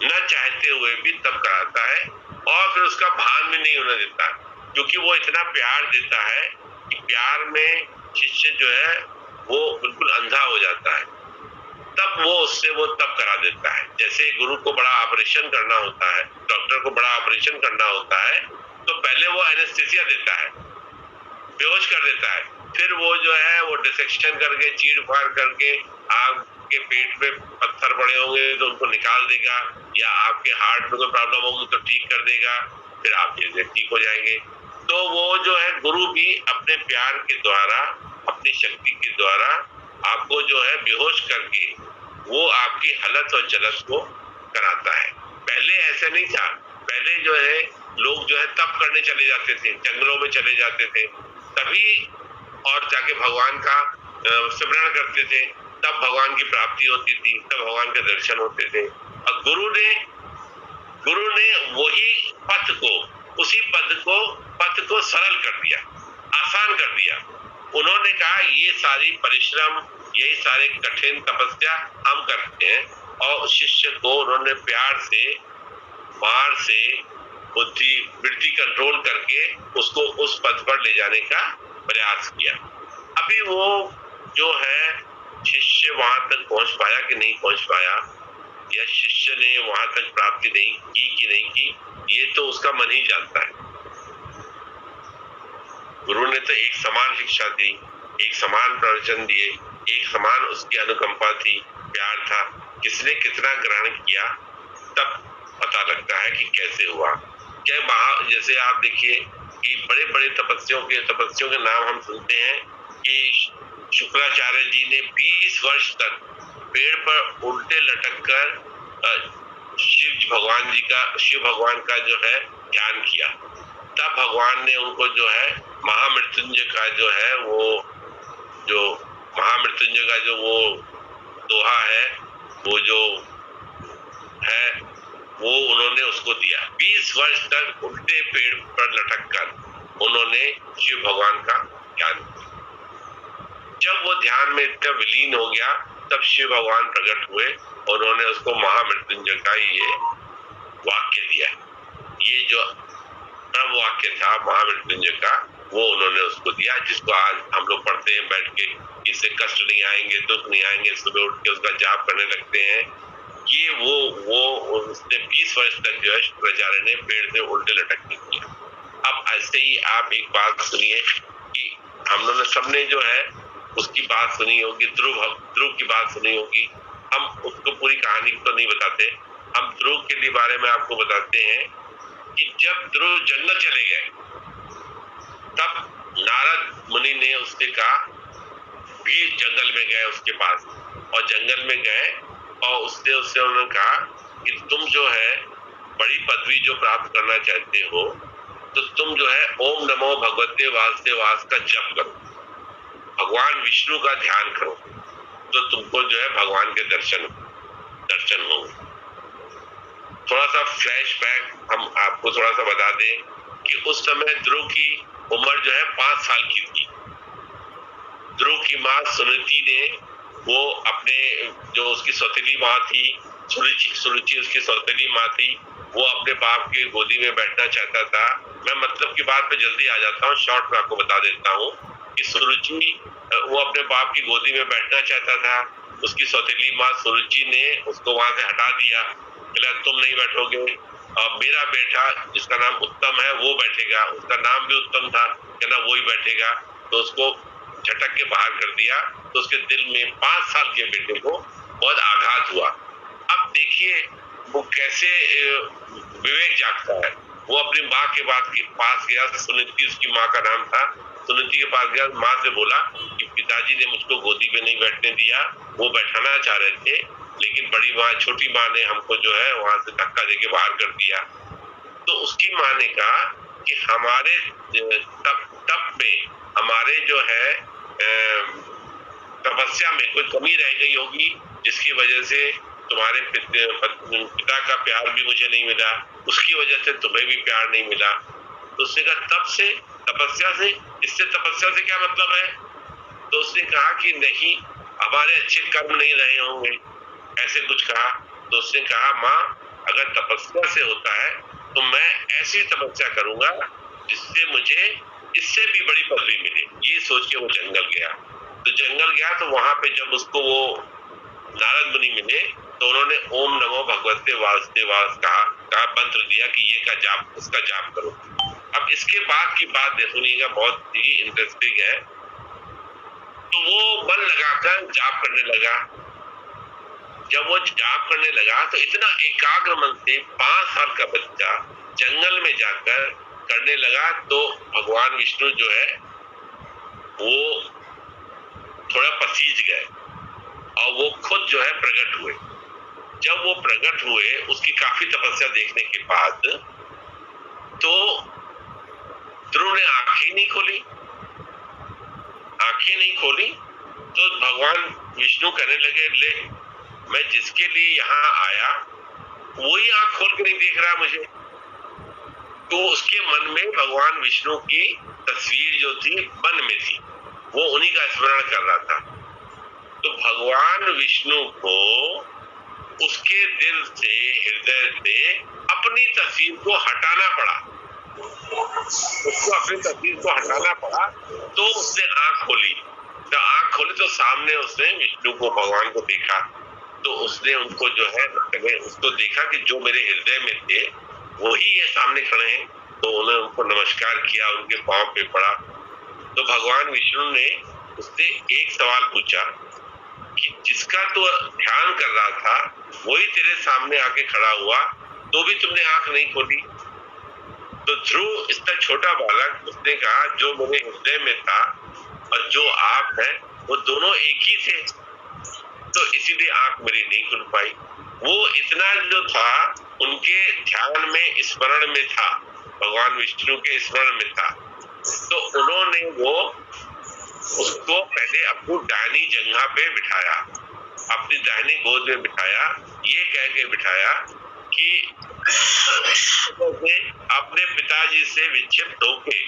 न चाहते हुए भी तप कराता है, और फिर उसका भान भी नहीं होने देता, क्योंकि वो इतना प्यार देता है कि प्यार में शिष्य जो है वो बिल्कुल अंधा हो जाता है। तब वो उससे वो तब करा देता है। जैसे गुरु को बड़ा ऑपरेशन करना होता है, डॉक्टर को बड़ा ऑपरेशन करना होता है, तो पहले वो एनेस्थीसिया देता है, बेहोश कर देता है, फिर वो जो है वो डिसेक्शन करके, चीड़ फाड़ करके, आपके पेट में पत्थर पड़े होंगे तो उनको निकाल देगा, या आपके हार्ट में कोई प्रॉब्लम होगी तो ठीक कर देगा, फिर आप जैसे ठीक हो जाएंगे। तो वो जो है गुरु भी अपने प्यार के द्वारा, अपनी शक्ति के द्वारा आपको जो है बेहोश करके वो आपकी हलत और जलत को कराता है। पहले ऐसा नहीं था, पहले जो है लोग जो है तप करने चले जाते थे, जंगलों में चले जाते थे, तभी और जाके भगवान का स्मरण करते थे, तब भगवान की प्राप्ति होती थी, तब भगवान के दर्शन होते थे। और गुरु ने वही पथ को, उसी पथ को सरल कर दिया, आसान कर दिया। उन्होंने कहा ये सारी परिश्रम, यही सारे कठिन तपस्या हम करते हैं, और शिष्य को उन्होंने प्यार से, मार से, बुद्धि वृत्ति कंट्रोल करके उसको उस पथ पर ले जाने का प्रयास किया। अभी वो जो है शिष्य वहां तक पहुंच पाया कि नहीं पहुंच पाया, या शिष्य ने वहां तक प्राप्ति नहीं की कि नहीं की, ये तो उसका मन ही जानता है। गुरु ने तो एक समान शिक्षा दी, एक समान प्रवचन दिए, एक समान उसकी अनुकंपा थी, प्यार था, किसने कितना ग्रहण किया, तब पता लगता है कि कैसे हुआ। क्या जैसे आप देखिए कि बड़े बड़े तपस्वियों के नाम हम सुनते हैं कि शुक्राचार्य जी ने 20 वर्ष तक पेड़ पर उल्टे लटक कर शिव भगवान का जो है ध्यान किया। तब भगवान ने उनको जो है महामृत्युंजय का जो है महामृत्युंजय का जो वो दोहा है, वो जो है वो उन्होंने उसको दिया। 20 वर्ष तक उल्टे पेड़ पर लटक कर उन्होंने शिव भगवान का ध्यान किया। जब वो ध्यान में इतना विलीन हो गया, तब शिव भगवान प्रकट हुए, उन्होंने उसको महामृत्युंजय का ये वाक्य दिया। ये जो वाक्य था महामृत्युंजय का, वो उन्होंने उसको दिया, जिसको आज हम लोग पढ़ते हैं बैठ के, इससे कष्ट नहीं आएंगे, दुख नहीं आएंगे, सुबह उठ के उसका जाप करने लगते हैं। ये वो उसने 20 वर्ष तक जो है शुक्राचार्य ने पेड़ से उल्टे लटक के किया। अब ऐसे ही आप एक बात सुनिए कि हम लोगों ने सबने जो है उसकी बात सुनी होगी, ध्रुव की बात सुनी होगी। हम उसको पूरी कहानी तो नहीं बताते, हम ध्रुव के बारे में आपको बताते हैं कि जब ध्रुव जंगल चले गए, तब नारद मुनि ने उससे कहा, भी जंगल में गए उसके पास, और जंगल में गए और उससे उन्होंने कहा कि तुम जो है बड़ी पदवी जो प्राप्त करना चाहते हो, तो तुम जो है ओम नमो भगवते वासुदेवाय का जप करो, भगवान विष्णु का ध्यान करो, तो तुमको जो है भगवान के दर्शन होंगे। थोड़ा सा फ्लैशबैक हम आपको थोड़ा सा बता दें कि उस समय ध्रुव की उम्र जो है 5 साल की थी। ध्रुव की माँ सुनीति ने, वो अपने जो उसकी सौतेली माँ थी, सुरुचि उसकी सौतेली माँ थी, वो अपने बाप के गोदी में बैठना चाहता था। मैं मतलब की बात पे जल्दी आ जाता हूँ, शॉर्ट में आपको बता देता हूँ कि सुरुचि वो अपने बाप की गोदी में बैठना चाहता था। उसकी सौतेली माँ सुरुचि ने उसको वहां से हटा दिया, बोला तुम नहीं बैठोगे, और मेरा बेटा जिसका नाम उत्तम है वो बैठेगा, उसका नाम भी उत्तम था, कहना वो ही बैठेगा। तो उसको झटक के बाहर कर दिया। तो उसके दिल में 5 साल के बेटे को बहुत आघात हुआ। अब देखिए वो कैसे विवेक जागता है। वो अपनी माँ के पास गया, सुनीति उसकी माँ का नाम था, सुनीति के पास गया, माँ से बोला कि पिताजी ने मुझको गोदी पे नहीं बैठने दिया, वो बैठाना चाह रहे थे, लेकिन बड़ी माँ, छोटी माँ ने हमको जो है वहां से धक्का देके बाहर कर दिया। तो उसकी माँ ने कहा कि हमारे तप में, हमारे जो है तपस्या में कोई कमी रह गई होगी, जिसकी वजह से तुम्हारे पिता का प्यार भी मुझे नहीं मिला, उसकी वजह से तुम्हें भी प्यार नहीं मिला। तो उसने कहा तब से, तपस्या से, इससे तपस्या से क्या मतलब है? तो उसने कहा कि नहीं, हमारे अच्छे कर्म नहीं रहे होंगे, ऐसे कुछ कहा। तो उसने कहा माँ, अगर तपस्या से होता है तो मैं ऐसी तपस्या करूंगा जिससे मुझे इससे भी बड़ी पदवी मिले। ये सोच के वो जंगल गया। तो जंगल गया तो वहां पे जब उसको वो नारद मुनि मिले तो उन्होंने ओम नमो भगवते वासुदेवाय कहा मंत्र दिया कि ये का जाप, उसका जाप करो। अब इसके बाद की बात सुनिएगा, बहुत ही इंटरेस्टिंग है। तो वो मन लगाकर जाप करने लगा। जब वो जाप करने लगा तो इतना एकाग्र मन से 5 साल का बच्चा जंगल में जाकर करने लगा। तो भगवान विष्णु जो है वो थोड़ा पसीज गए और वो खुद जो है प्रकट हुए। जब वो प्रकट हुए, उसकी काफी तपस्या देखने के बाद, तो ध्रुव ने आंखें नहीं खोली। तो भगवान विष्णु कहने लगे, ले, मैं जिसके लिए यहाँ आया वही आंख खोल के नहीं देख रहा मुझे। तो उसके मन में भगवान विष्णु की तस्वीर जो थी मन में थी, वो उन्हीं का स्मरण कर रहा था। तो भगवान विष्णु को उसके दिल से, हृदय से अपनी तस्वीर को हटाना पड़ा। उसको अपनी तस्वीर को हटाना पड़ा। तो उसने आंख खोली। जब आंख खोली तो सामने उसने विष्णु को, भगवान को देखा। तो उसने उनको जो है उसको देखा कि जो मेरे हृदय में थे वही ये सामने खड़े हैं। तो उन्होंने उनको नमस्कार किया, उनके पांव पे पड़ा। तो भगवान विष्णु ने उससे एक सवाल पूछा कि जिसका तो ध्यान कर रहा था वही तेरे सामने आके खड़ा हुआ, तो भी तुमने आंख नहीं खोली। तो ध्रुव, इसका छोटा बालक, उसने कहा जो मेरे हृदय में था और जो आप हैं वो दोनों एक ही थे, तो इसीलिए आंख मेरी नहीं खुल पाई। वो इतना जो था उनके ध्यान में, स्मरण में था, भगवान विष्णु के स्मरण में था। तो उन्होंने वो उसको पहले अपनी दाहिनी जंघा पे बिठाया, अपनी दाहिनी गोद में बिठाया, ये कह के बिठाया कि अपने पिताजी से विक्षिप्त होके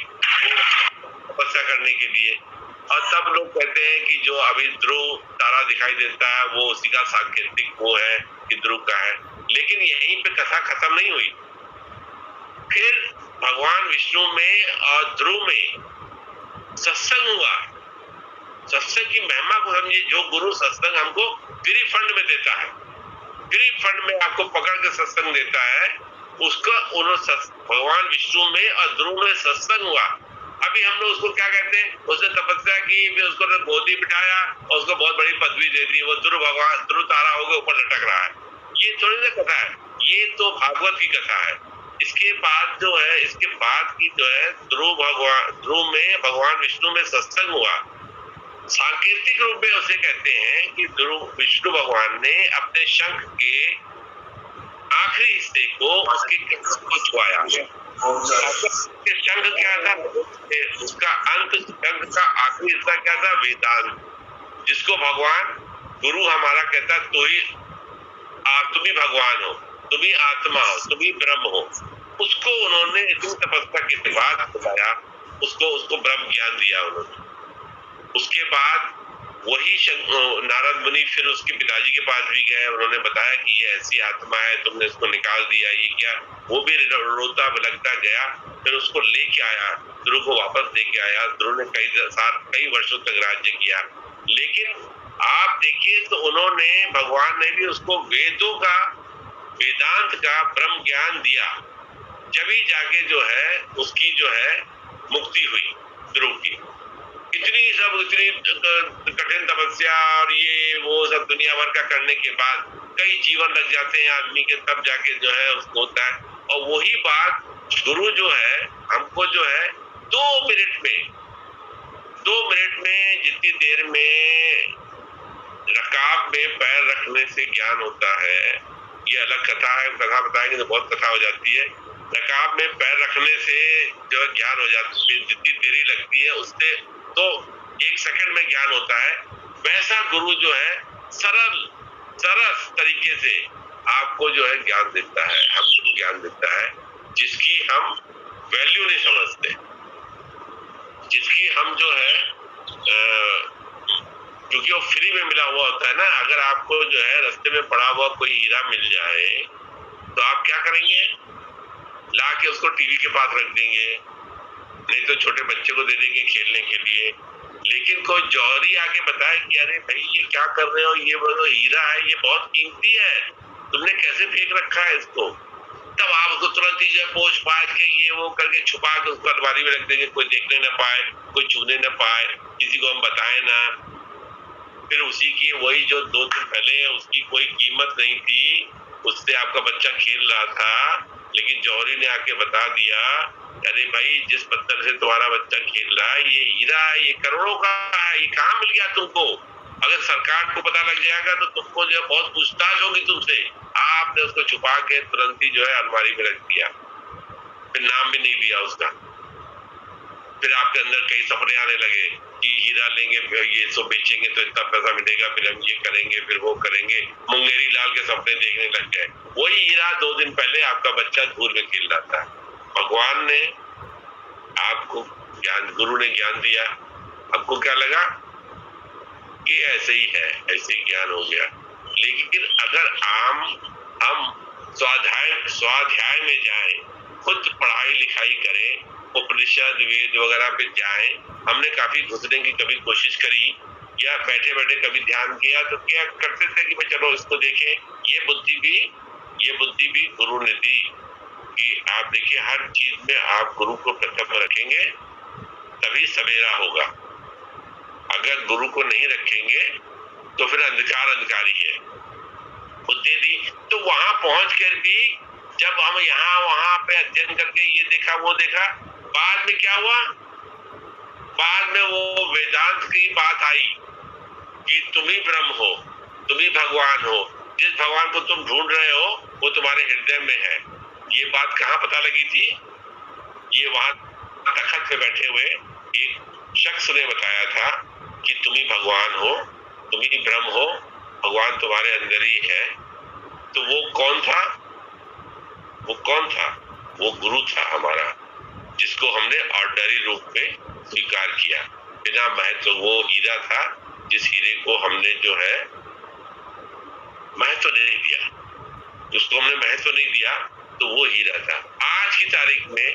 तपस्या करने के लिए। और तब लोग कहते हैं कि जो अभी ध्रुव तारा दिखाई देता है वो उसी का सांकेतिक वो है कि ध्रुव का है। लेकिन यहीं पे कथा खत्म नहीं हुई। फिर भगवान विष्णु में और ध्रुव में सत्संग हुआ। सत्संग की महिमा को समझिए। जो गुरु सत्संग हमको फ्री फंड में देता है, फ्री फंड में आपको पकड़ के सत्संग देता है, उसका भगवान विष्णु में और ध्रुव में सत्संग हुआ। अभी हम लोग उसको क्या कहते हैं, उसने तपस्या की, फिर उसको गोदी बिठाया और उसको बहुत बड़ी पदवी दे दी, वो ध्रुव भगवान, ध्रुव तारा होकर ऊपर लटक रहा है। ये थोड़ी ना कथा है, ये तो भागवत की कथा है। इसके बाद जो है, इसके बाद की जो है ध्रुव में भगवान विष्णु में सत्संग हुआ। सांकेतिक रूप में उसे कहते हैं कि ध्रुव विष्णु भगवान ने अपने शंख के आखिरी हिस्से को उसके छुआया। शंख क्या था, उसका अंत, शंख का आखिरी हिस्सा क्या था, वेदांत, जिसको भगवान गुरु हमारा कहता है तुम ही भगवान हो, तुम ही आत्मा हो, तुम ही ब्रह्म हो। उसको उन्होंने इतनी तपस्या के बाद बताया, उसको ब्रह्म ज्ञान दिया उन्होंने। उसके बाद वही नारद मुनि फिर उसके पिताजी के पास भी गए, उन्होंने बताया कि ये ऐसी आत्मा है, तुमने इसको निकाल दिया, ये क्या। वो भी रोता बिलखता गया, फिर उसको लेके आया, ध्रुव को वापस लेके आया। ध्रुव ने कई वर्षों तक राज्य किया। लेकिन आप देखिए तो उन्होंने, भगवान ने भी उसको वेदों का, वेदांत का ब्रह्म ज्ञान दिया, जब ही जाके जो है उसकी जो है मुक्ति हुई ध्रुव की। इतनी कठिन तपस्या और ये वो सब दुनिया भर का करने के बाद कई जीवन लग जाते हैं आदमी के, तब जाके जो है उसको होता है। और वही बात गुरु जो है हमको जो है 2 मिनट में जितनी देर में रकाब में पैर रखने से ज्ञान होता है, ये अलग कथा है, कथा बताएंगे तो बहुत कथा हो जाती है। रकाब में पैर रखने से जो ज्ञान हो जाता है, जितनी देरी लगती है उससे तो 1 सेकंड में ज्ञान होता है। वैसा गुरु जो है सरल सरस तरीके से आपको जो है ज्ञान देता है, हमको ज्ञान देता है, जिसकी हम वैल्यू नहीं समझते, जिसकी हम जो है क्योंकि वो फ्री में मिला हुआ होता है ना। अगर आपको जो है रास्ते में पड़ा हुआ कोई हीरा मिल जाए तो आप क्या करेंगे? ला के उसको टीवी के पास रख देंगे, नहीं तो छोटे बच्चे को दे देंगे खेलने के लिए। लेकिन कोई जौहरी आके बताए कि अरे भाई ये क्या कर रहे हो, ये बोलो हीरा है, ये बहुत कीमती है, तुमने कैसे फेंक रखा है इसको, तब आप उसको तुरंत ही जो है पोछ पाछ के ये वो करके छुपा के उसको अलमारी में रख देंगे, कोई देखने न पाए, कोई छूने न पाए, किसी को हम बताए ना। फिर उसी की वही जो 2 दिन पहले उसकी कोई कीमत नहीं थी, उससे आपका बच्चा खेल रहा था, लेकिन जौहरी ने आके बता दिया अरे भाई जिस पत्थर से तुम्हारा बच्चा खेल रहा है ये हीरा है, ये करोड़ों का है, ये कहाँ मिल गया तुमको? अगर सरकार को पता लग जाएगा तो तुमको जो है बहुत पूछताछ होगी तुमसे। आपने उसको छुपा के तुरंत ही जो है अलमारी में रख दिया, फिर नाम भी नहीं लिया उसका। फिर आपके अंदर कई सपने आने लगे कि हीरा लेंगे, ये सब बेचेंगे तो इतना पैसा मिलेगा, फिर हम ये करेंगे, फिर वो करेंगे, मुंगेरी लाल के सपने देखने लग गए। वही हीरा 2 दिन पहले आपका बच्चा धूल में खेल रहा था। भगवान ने आपको ज्ञान, गुरु ने ज्ञान दिया, आपको क्या लगा कि ऐसे ही है, ऐसे ही ज्ञान हो गया। लेकिन अगर हम स्वाध्याय में जाएं, खुद पढ़ाई लिखाई करें, उपनिषद वेद वगैरह पे जाएं, हमने काफी घुसने की कभी कोशिश करी या बैठे बैठे कभी ध्यान किया तो क्या करते थे कि भाई चलो इसको देखें। ये बुद्धि भी गुरु ने दी कि आप देखिए हर चीज में आप गुरु को प्रथम रखेंगे तभी सवेरा होगा। अगर गुरु को नहीं रखेंगे तो फिर अंधकार ही है। बुद्धि दी तो वहां पहुंच कर भी जब हम यहाँ वहां पे अध्ययन करके ये देखा वो देखा, बाद में क्या हुआ? बाद में वो वेदांत की बात आई कि तुम ही ब्रह्म हो, तुम ही भगवान हो, जिस भगवान को तुम ढूंढ रहे हो वो तुम्हारे हृदय में है। ये बात कहाँ पता लगी थी? ये वहां तखत पे बैठे हुए एक शख्स ने बताया था कि तुम ही भगवान हो, तुम ही ब्रह्म हो, भगवान तुम्हारे अंदर ही है। तो वो कौन था? वो गुरु था हमारा, जिसको हमने ऑर्डनरी रूप में स्वीकार किया बिना महत्व। वो हीरा था जिस हीरे को हमने जो है महत्व नहीं दिया, जिसको हमने महत्व नहीं दिया, तो वो हीरा था। आज की तारीख में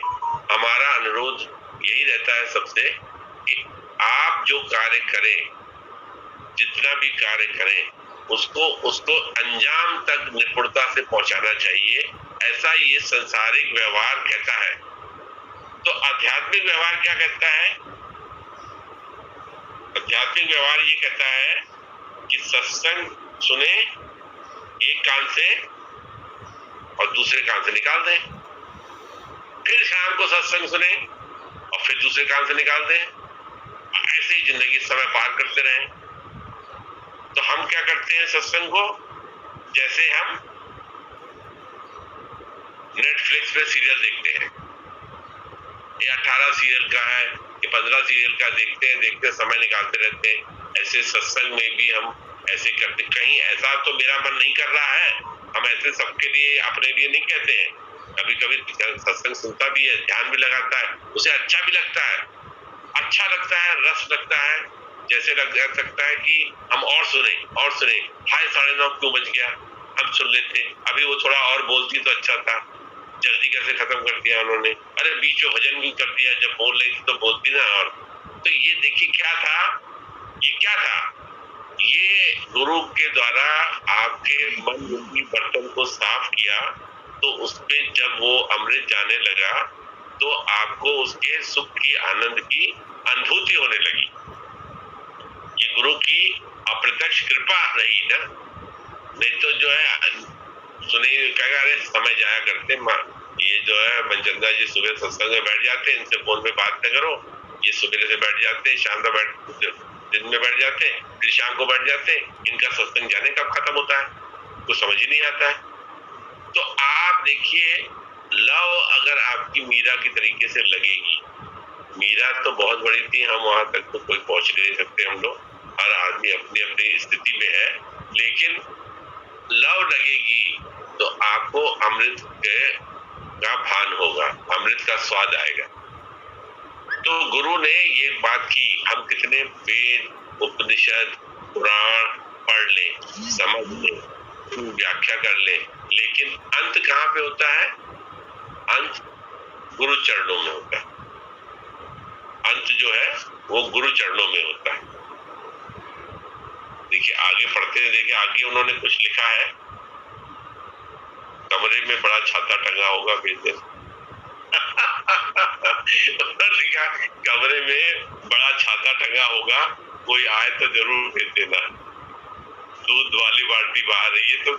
हमारा अनुरोध यही रहता है सबसे कि आप जो कार्य करें, जितना भी कार्य करें, उसको अंजाम तक निपुणता से पहुंचाना चाहिए। ऐसा ये संसारिक व्यवहार कहता है। तो आध्यात्मिक व्यवहार क्या कहता है? आध्यात्मिक व्यवहार ये कहता है कि सत्संग सुने एक कान से और दूसरे कान से निकाल दें, फिर शाम को सत्संग सुने और फिर दूसरे कान से निकाल दें। ऐसे ही जिंदगी समय पार करते रहें। तो हम क्या करते हैं सत्संग को? जैसे हम नेटफ्लिक्स पे सीरियल देखते हैं, ये 18 सीरियल का है, ये 15 सीरियल का देखते समय निकालते रहते हैं। ऐसे सत्संग में भी हम ऐसे करते। कहीं ऐसा तो मेरा मन नहीं कर रहा है, हम ऐसे सबके लिए अपने लिए नहीं कहते हैं। कभी कभी सत्संग सुनता भी है, ध्यान भी लगाता है, उसे अच्छा भी लगता है, अच्छा लगता है, रस लगता है। जैसे लग सकता है कि हम और सुने हाय 9:30 क्यों बज गया, हम सुन लेते। अभी वो थोड़ा और बोलती तो अच्छा था, जल्दी कैसे खत्म कर दिया उन्होंने। अरे बीच में भजन भी कर दिया, जब बोल रही थी तो बोलती ना। और तो ये देखिए क्या था, ये गुरु के द्वारा आपके मन रूपी बर्तन को साफ किया, तो उसपे जब वो अमृत जाने लगा तो आपको उसके सुख की, आनंद की अनुभूति होने लगी। ये गुरु की अप्रत्यक्ष कृपा रही ना। नहीं तो जो है सुने कहेगा अरे समय जाया करते माँ, ये जो है मनचंदा जी सुबह सत्संग में बैठ जाते हैं, इनसे फोन पे बात न करो। ये सुबह से बैठ जाते हैं, शाम को दिन में बैठ जाते हैं, फिर शाम को बैठ जाते हैं। इनका सत्संग जाने कब खत्म होता है कुछ समझ ही नहीं आता है। तो आप देखिए, लव अगर आपकी मीरा की तरीके से लगेगी, मीरा तो बहुत बड़ी थी, हम वहां तक तो कोई पहुंच नहीं सकते हम लोग, हर आदमी अपनी अपनी स्थिति में है। लेकिन लव लगेगी तो आपको अमृत का भान होगा, अमृत का स्वाद आएगा। तो गुरु ने ये बात की, हम कितने वेद उपनिषद पुराण पढ़ लें, समझ लें, व्याख्या कर लें, लेकिन अंत कहाँ पे होता है? अंत गुरु चरणों में होता है। अंत जो है वो गुरु चरणों में होता है। देखिए आगे पढ़ते हैं, देखिए आगे उन्होंने कुछ लिखा है, कमरे में बड़ा छाता टंगा होगा वेद लिखा कमरे में बड़ा छाता टंगा होगा, कोई आए तो जरूर भेज देना, दूध वाली बाल्टी बाहर है। ये तो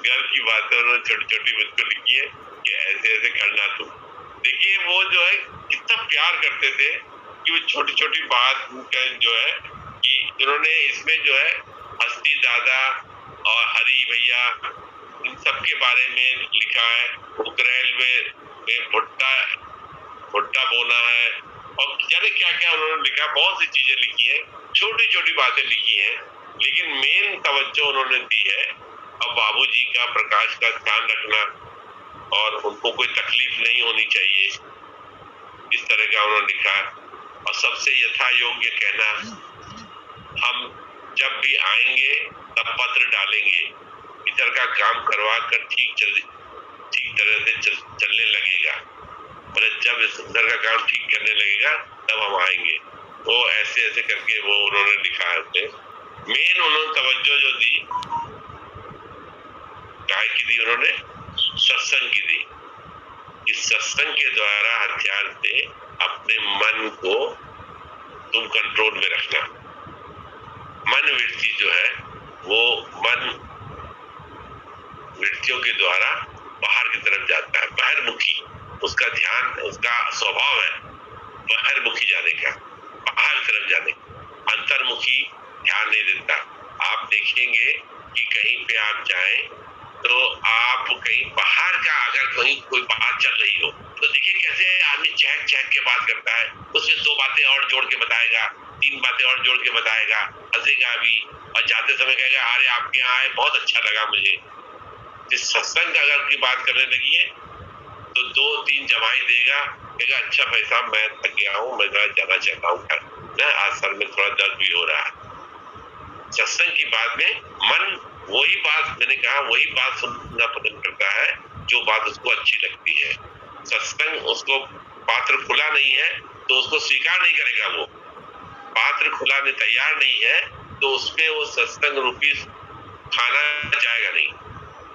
घर की बातें उन्होंने छोटी छोटी मुझको लिखी है कि ऐसे ऐसे करना तुम। देखिए वो जो है कितना प्यार करते थे कि वो छोटी छोटी बात जो है कि उन्होंने इसमें जो है हस्ती दादा और हरी भैया इन सब के बारे में लिखा है। उकरेल में भुट्टा बोना है और जाने क्या क्या उन्होंने लिखा, बहुत सी चीजें लिखी है, छोटी छोटी बातें लिखी हैं, लेकिन मेन तवज्जो उन्होंने दी है अब बाबूजी का प्रकाश का ध्यान रखना और उनको कोई तकलीफ नहीं होनी चाहिए, इस तरह का उन्होंने लिखा। और सबसे यथा योग्य कहना, हम जब भी आएंगे तब पत्र डालेंगे, इधर का काम करवा कर ठीक तरह से चलने लगेगा, मतलब जब इधर का काम ठीक करने लगेगा तब हम आएंगे। तो ऐसे ऐसे करके वो उन्होंने लिखा है अपने। मेन उन्होंने तवज्जो जो दी, काय की दी उन्होंने? सत्संग की दी। इस सत्संग के द्वारा हथियार से अपने मन को तुम कंट्रोल में रखना। मन वृत्ति जो है वो मन वृत्तियों के द्वारा बाहर की तरफ जाता है, बाहरमुखी उसका ध्यान, उसका स्वभाव है बाहरमुखी जाने का, बाहर की तरफ जाने, अंतर्मुखी ध्यान नहीं देता। आप देखेंगे कि कहीं पे आप जाएं तो आप कहीं बाहर का अगर कहीं कोई बात चल रही हो तो देखिए कैसे आदमी चहक चहक के बात करता है, उसमें 2 बातें और जोड़ के बताएगा, 3 बातें और जोड़ के बताएगा, हंसेगा भी और जाते समय कहेगा अरे आपके यहाँ आए बहुत अच्छा लगा मुझे। इस सत्संग अगर की बात करने लगी है तो 2-3 जमाई देगा, कहेगा अच्छा भाई साहब मैं थक गया हूँ, मैं जाना चाहता हूँ घर, ना आज सर में थोड़ा दर्द भी हो रहा है। सत्संग की बात में मन वही बात, मैंने कहा वही बात सुनना पसंद करता है जो बात उसको अच्छी लगती है। सत्संग उसको पात्र खुला नहीं है तो उसको स्वीकार नहीं करेगा, वो पात्र खुला नहीं तैयार नहीं है तो उसमें वो सत्संग रूपी खाना जाएगा नहीं,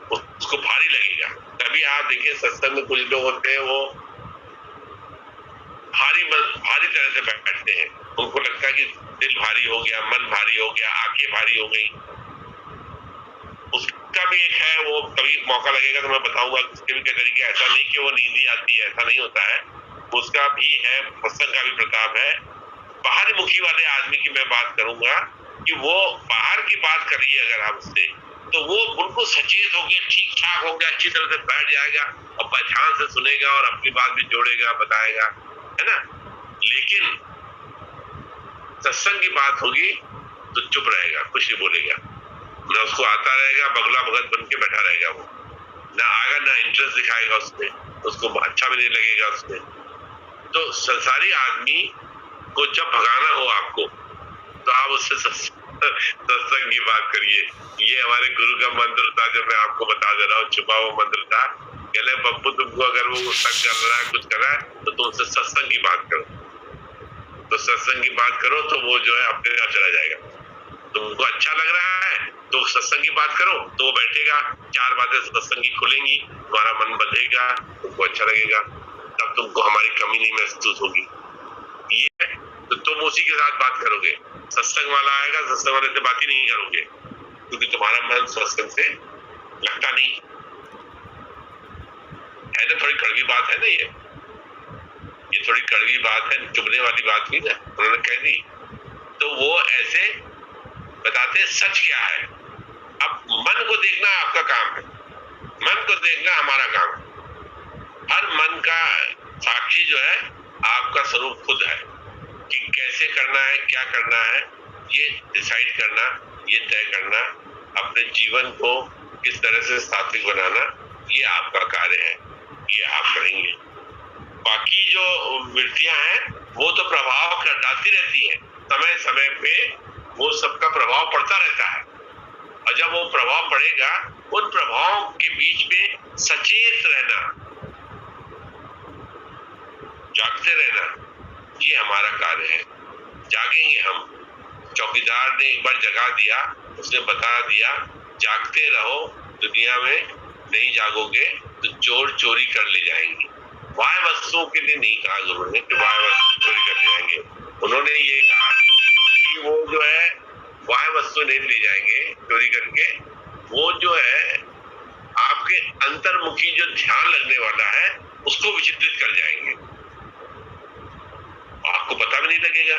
उसको भारी लगेगा। तभी आप देखिए सत्संग में कुछ लोग होते हैं वो भारी तरह से बैठते हैं, उनको लगता है कि दिल भारी हो गया, मन भारी हो गया, आंखें भारी हो गई। उसका भी एक है, वो कभी मौका लगेगा तो मैं बताऊंगा उसके भी तरीके। ऐसा नहीं कि वो नींद ही आती है, ऐसा नहीं होता है, उसका भी है, सत्संग का भी प्रताप है। बाहर मुखी वाले आदमी की मैं बात करूंगा कि वो बाहर की बात करिए अगर आप उससे तो वो बिल्कुल सचेत हो गया, ठीक ठाक हो गया, अच्छी तरह से बैठ जाएगा और पहचान से सुनेगा और अपनी बात भी जोड़ेगा, बताएगा, है ना। लेकिन सत्संग की बात होगी तो चुप रहेगा, कुछ नहीं बोलेगा, ना उसको आता रहेगा, बगला भगत बन के बैठा रहेगा, वो ना आएगा ना इंटरेस्ट दिखाएगा उसमें, उसको अच्छा भी नहीं लगेगा उसमें। तो संसारी आदमी को जब भगाना हो आपको तो आप उससे सत्संग की बात करिए। ये हमारे गुरु का मंत्र था जो मैं आपको बता दे रहा हूँ, छुपा हुआ मंत्र था। कहले पप्पू तुमको अगर वो गुस्सा कर रहा है, कुछ कर रहा है तो तुम उससे सत्संग की बात करो, तो सत्संग की बात करो तो वो जो है अपने आप चला जाएगा। तुमको अच्छा लग रहा है तो सत्संग की बात करो तो वो बैठेगा, 4 बातें सत्संग की खुलेंगी, तुम्हारा मन बंधेगा, तुमको अच्छा लगेगा, तब तुमको हमारी कमी नहीं महसूस होगी। ये तो तुम उसी के साथ बात करोगे, सत्संग वाला आएगा, सत्संग वाले से बात ही नहीं करोगे क्योंकि तुम्हारा मन सत्संग से लगता नहीं है ना। थोड़ी कड़वी बात है ना, ये थोड़ी कड़वी बात है, चुभने वाली बात नहीं ना, उन्होंने कह दी। तो वो ऐसे बताते सच क्या है। अब मन को देखना आपका काम है, मन को देखना हमारा काम है। हर मन का साक्षी जो है आपका स्वरूप खुद है कि कैसे करना है, क्या करना है, ये डिसाइड करना ये तय करना, अपने जीवन को किस तरह से सात्विक बनाना, ये आपका कार्य है, ये आप करेंगे। बाकी जो वृत्तियां हैं वो तो प्रभाव डालती रहती हैं, समय समय पे वो सबका प्रभाव पड़ता रहता है, और जब वो प्रभाव पड़ेगा उन प्रभावों के बीच में सचेत रहना, जागते रहना, ये हमारा कार्य है। जागेंगे हम। चौकीदार ने एक बार जगा दिया, उसने बता दिया जागते रहो, दुनिया में नहीं जागोगे तो चोर चोरी कर ले जाएंगे। बाह्य वस्तुओं के लिए नहीं कहा गुरु ने कि बाह्य वस्तु चोरी कर ले जाएंगे, उन्होंने ये कहा कि वो जो है बाह्य वस्तु नहीं ले जाएंगे चोरी करके, वो जो है आपके अंतर्मुखी जो ध्यान लगने वाला है उसको विचलित कर जाएंगे। आपको पता भी नहीं लगेगा,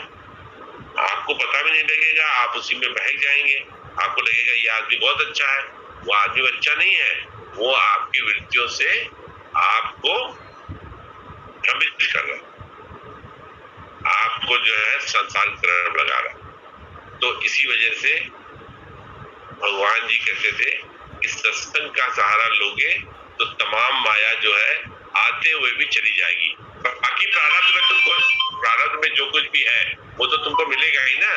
आपको पता भी नहीं लगेगा, आप उसी में बहक जाएंगे। आपको लगेगा ये आदमी बहुत अच्छा है, वो आदमी अच्छा नहीं है, वो आपकी वृत्तियों से आपको भ्रमित कर रहा है, आपको जो है संसार तरफ लगा रहा है। तो इसी वजह से भगवान जी कहते थे कि सत्संग का सहारा लोगे तो तमाम माया जो है आते हुए भी चली जाएगी। बाकी प्रारब्ध में जो कुछ भी है वो तो तुमको मिलेगा ही ना,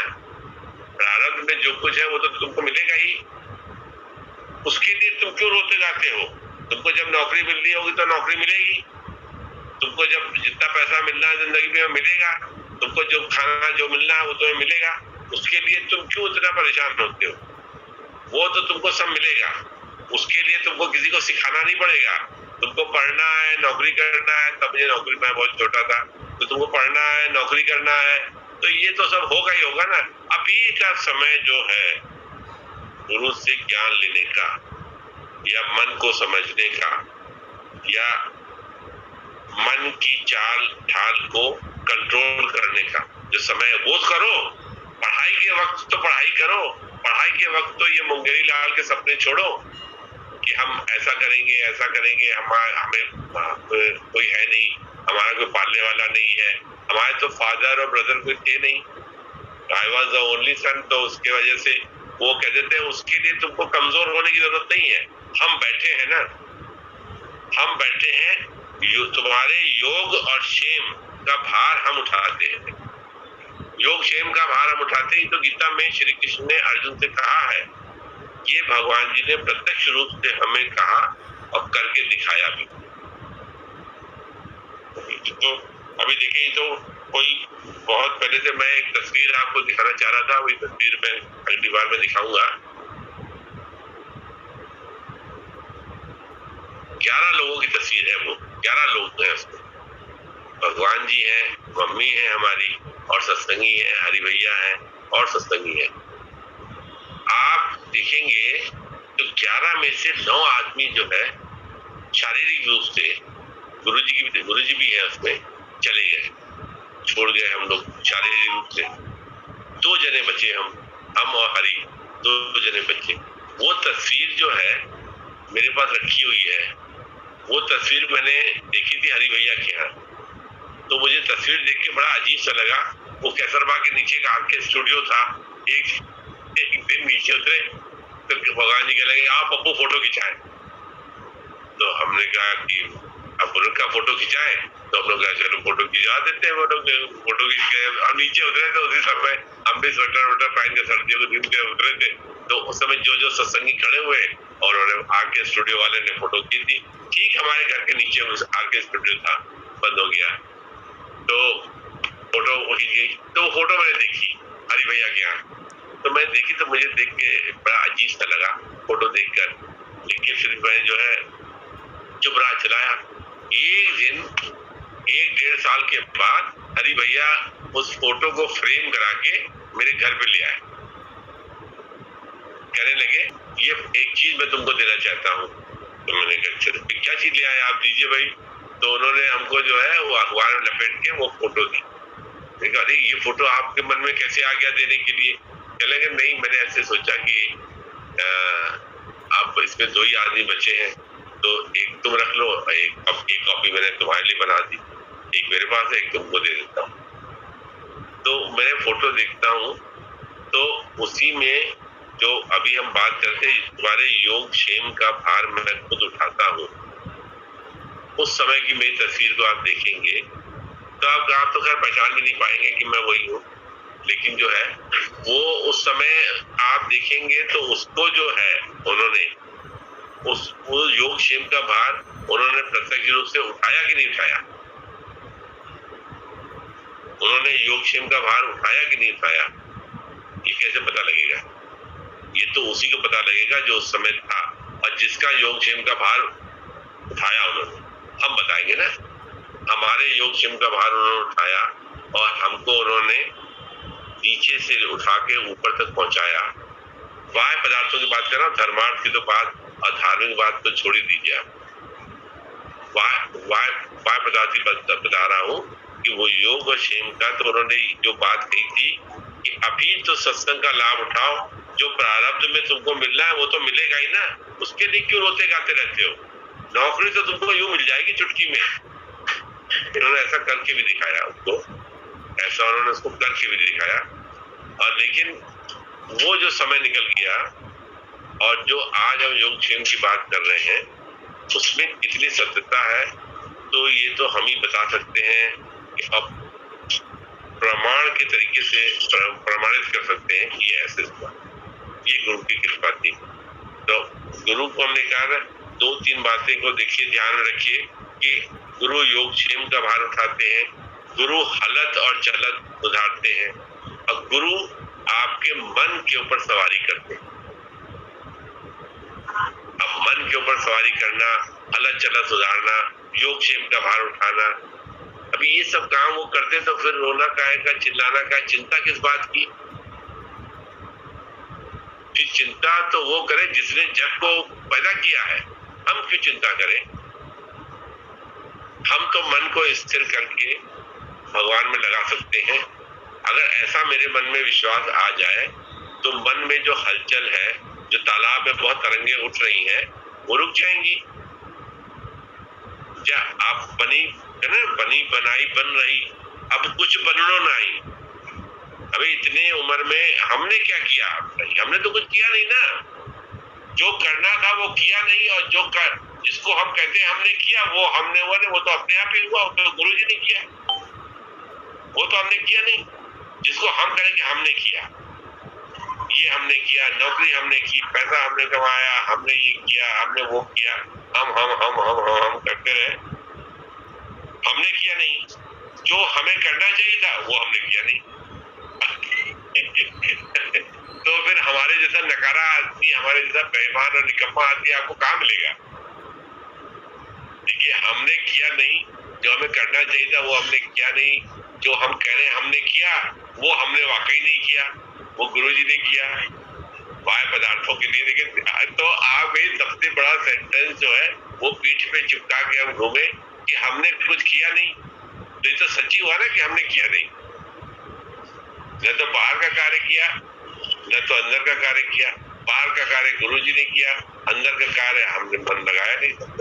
प्रारब्ध में जो कुछ है वो तो तुमको मिलेगा ही। उसके लिए तुम क्यों रोते जाते हो? तुमको जब नौकरी मिलनी होगी तो नौकरी मिलेगी, तुमको जब जितना पैसा मिलना है जिंदगी में मिलेगा, तुमको जो खाना जो मिलना है वो तुम्हें मिलेगा। उसके लिए तुम क्यों इतना परेशान होते हो? वो तो तुमको सब मिलेगा, उसके लिए तुमको किसी को सिखाना नहीं पड़ेगा। तुमको पढ़ना है, नौकरी करना है, तब ये नौकरी में बहुत छोटा था तो तुमको पढ़ना है, नौकरी करना है, तो ये तो सब होगा ही होगा ना। अभी का समय जो है गुरु से ज्ञान लेने का या मन को समझने का या मन की चाल ढाल को कंट्रोल करने का जो समय है वो करो। पढ़ाई के वक्त तो पढ़ाई करो, पढ़ाई के वक्त तो ये मुंगेरी लाल के सपने छोड़ो कि हम ऐसा करेंगे ऐसा करेंगे, हमें कोई है नहीं, हमारा कोई पालने वाला नहीं है, हमारे तो फादर और ब्रदर कोई थे नहीं, I was the only son. तो उसके वजह से वो कहते थे उसके लिए तुमको कमजोर होने की जरूरत नहीं है, हम बैठे हैं ना, हम बैठे हैं, तुम्हारे योग और क्षेम का भार हम उठाते हैं। योग क्षेम का भार हम उठाते ही तो गीता में श्री कृष्ण ने अर्जुन से कहा है, ये भगवान जी ने प्रत्यक्ष रूप से हमें कहा और करके दिखाया भी। तो अभी देखिए, तो कोई बहुत पहले से मैं एक तस्वीर आपको दिखाना चाह रहा था, वही तस्वीर मैं अगली बार में दिखाऊंगा। 11 लोगों की तस्वीर है, वो 11 लोग हैं उसमें। भगवान जी हैं, मम्मी है हमारी, और सत्संगी है, हरि भैया है और सत्संगी है। आप देखेंगे तो 11 में से 9 आदमी जो है शारीरिक रूप से गुरुजी भी है उसमें, चले गए, छोड़ गए हम लोग शारीरिक रूप से। 2 जने बचे, हम और हरि, 2 जने बचे। वो तस्वीर जो है मेरे पास रखी हुई है, वो तस्वीर मैंने देखी थी हरि भैया के यहाँ, तो मुझे तस्वीर देख के बड़ा अजीब सा लगा। वो कैसरबाग के नीचे का आपके स्टूडियो था, एक दिन नीचे उतरे तो भगवान जी कह लगे आप पप्पू फोटो खिंचाए। तो हमने कहा कि अब उनका फोटो खिंचाए, तो हम लोग चलो फोटो खिंचा देते हैं। फोटो खींच के हम नीचे उतरे थे, उसी समय हम भी स्वेटर वोटर पहन के सर्दियों के दिन के उतरे थे। तो उस समय जो सत्संगी खड़े हुए और उन्होंने आके स्टूडियो वाले ने फोटो खींच दी। ठीक हमारे घर के नीचे आके स्टूडियो था, बंद हो गया, तो फोटो खींच गई। तो फोटो मैंने देखी हरि भैया के यहाँ, तो मैं देखी तो मुझे देख के बड़ा अजीब सा लगा फोटो देखकर, लेकिन फिर मैं जो है चुप रहा, चलाया। एक दिन 1-1.5 साल के बाद हरि भैया उस फोटो को फ्रेम करा के मेरे घर पे ले आए। कहने लगे ये एक चीज मैं तुमको देना चाहता हूँ। तो मैंने कहा क्या चीज ले आए आप, दीजिए भाई। तो उन्होंने हमको जो है वो अखबार में लपेट के वो फोटो दी। अरे ये फोटो आपके मन में कैसे आ गया देने के लिए? चलेंगे नहीं, मैंने ऐसे सोचा कि आप इसमें 2 ही आदमी बचे हैं, तो एक तुम रख लो, एक कॉपी मैंने तुम्हारे लिए बना दी, एक मेरे पास है, एक तुमको दे देता हूँ। तो मैं फोटो देखता हूँ तो उसी में जो अभी हम बात करते हैं, तुम्हारे योग क्षेम का भार मैं खुद उठाता हूँ, उस समय की मेरी तस्वीर को आप देखेंगे तो आप तो खैर पहचान भी नहीं पाएंगे कि मैं वही हूँ, लेकिन जो है वो उस समय आप देखेंगे तो उसको जो है उन्होंने वो योग क्षेम का भार उन्होंने प्रत्यक्ष रूप से उठाया कि नहीं उठाया? उन्होंने योग क्षेम का भार उठाया कि नहीं उठाया? ये कैसे पता लगेगा? ये तो उसी को पता लगेगा जो उस समय था और जिसका योग क्षेम का भार उठाया उन्होंने। हम बताएंगे ना, हमारे योग क्षेम का भार उन्होंने उठाया और हमको उन्होंने नीचे से उठा के ऊपर तक पहुंचाया। बाह्य पदार्थों की बात कर रहा हूं, धर्मार्थ की तो बात और धार्मिक बात को छोड़ ही दीजिए। बाह्य पदार्थ की बात बता रहा हूँ कि वो योग और क्षेम का तो उन्होंने जो बात कही थी कि अभी तो सत्संग का लाभ उठाओ, जो प्रारब्ध में तुमको मिलना है वो तो मिलेगा ही ना, उसके लिए क्यों रोते गाते रहते हो? नौकरी तो तुमको यूं मिल जाएगी चुटकी में। इन्होंने ऐसा करके भी दिखाया उसको, ऐसा उन्होंने उसको करके भी दिखाया। और लेकिन वो जो समय निकल गया और जो आज हम योग क्षेम की बात कर रहे हैं उसमें कितनी सत्यता है तो ये तो हम ही बता सकते हैं कि अब प्रमाण के तरीके से प्रमाणित कर सकते हैं कि ये ऐसे हुआ, ये गुरु की कृपा थी। तो गुरु को हमने कहा 2-3 बातें को देखिए, ध्यान में रखिए कि गुरु योग क्षेम का भार उठाते हैं, गुरु हलत और चलत सुधारते हैं और गुरु आपके मन के ऊपर सवारी करते हैं। अब मन के ऊपर सवारी करना, हलत चलत सुधारना, योग क्षेम का भार उठाना, अभी ये सब काम वो करते तो फिर रोना काहे का, चिल्लाना का, चिंता किस बात की? फिर चिंता तो वो करे जिसने जग को पैदा किया है, हम क्यों चिंता करें? हम तो मन को स्थिर करके भगवान में लगा सकते हैं। अगर ऐसा मेरे मन में विश्वास आ जाए तो मन में जो हलचल है, जो तालाब में बहुत तरंगे उठ रही हैं, वो रुक जाएंगी। क्या आप बनी बनाई बन रही, अब कुछ बननो नहीं। अभी इतने उम्र में हमने क्या किया? हमने तो कुछ किया नहीं ना। जो करना था वो किया नहीं, और जिसको हम कहते हैं हमने किया वो वो तो अपने आप ही हुआ, तो गुरु जी ने किया, वो तो हमने किया नहीं। जिसको हम कहें कि हमने किया, ये हमने किया, नौकरी हमने की, पैसा हमने कमाया, हमने ये किया, हमने वो किया, हम करते रहे, हमने किया नहीं। जो हमें करना चाहिए था वो हमने किया नहीं। तो फिर हमारे जैसा नकारा आदमी, हमारे जैसा बेईमान और निकम्मा आदमी आपको कहाँ मिलेगा? देखिए, हमने किया नहीं, जो हमें करना चाहिए था वो हमने किया नहीं, जो हम कह रहे हैं हमने किया वो हमने वाकई नहीं किया, वो गुरुजी ने किया बाह्य पदार्थों के लिए। लेकिन तो आप ये सबसे बड़ा सेंटेंस जो है वो पीठ पे चिपका के हम घूमे कि हमने कुछ किया नहीं, तो ये तो सच्ची हुआ ना कि हमने किया नहीं। न तो बाहर का कार्य किया, न तो अंदर का कार्य किया। बाहर का कार्य गुरुजी ने किया, अंदर का कार्य हमने मन लगाया नहीं। सब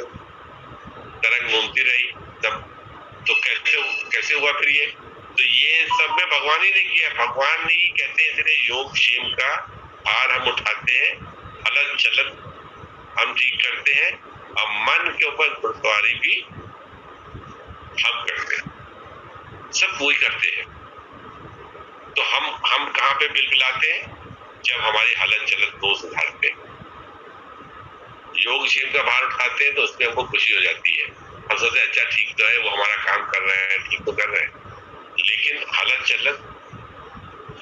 तरंग घूमती रही, तब तो कैसे हुआ फिर ये? तो ये सब में भगवान ही ने किया, भगवान ने ही कहते हैं। इसलिए योग क्षेम का भार हम उठाते हैं, हलत चलत हम ठीक करते हैं और मन के ऊपर घुड़सवारी भी हम करते हैं, सब वही करते हैं। तो हम कहाँ पे बिलबिलाते हैं? जब हमारी हलत चलत को सुधारते हैं, योग क्षेम का भार उठाते हैं तो उसमें हमको खुशी हो जाती है। हम सोचते हैं अच्छा ठीक तो है, वो हमारा काम कर रहे हैं, ठीक तो कर रहे हैं। लेकिन हलत चलत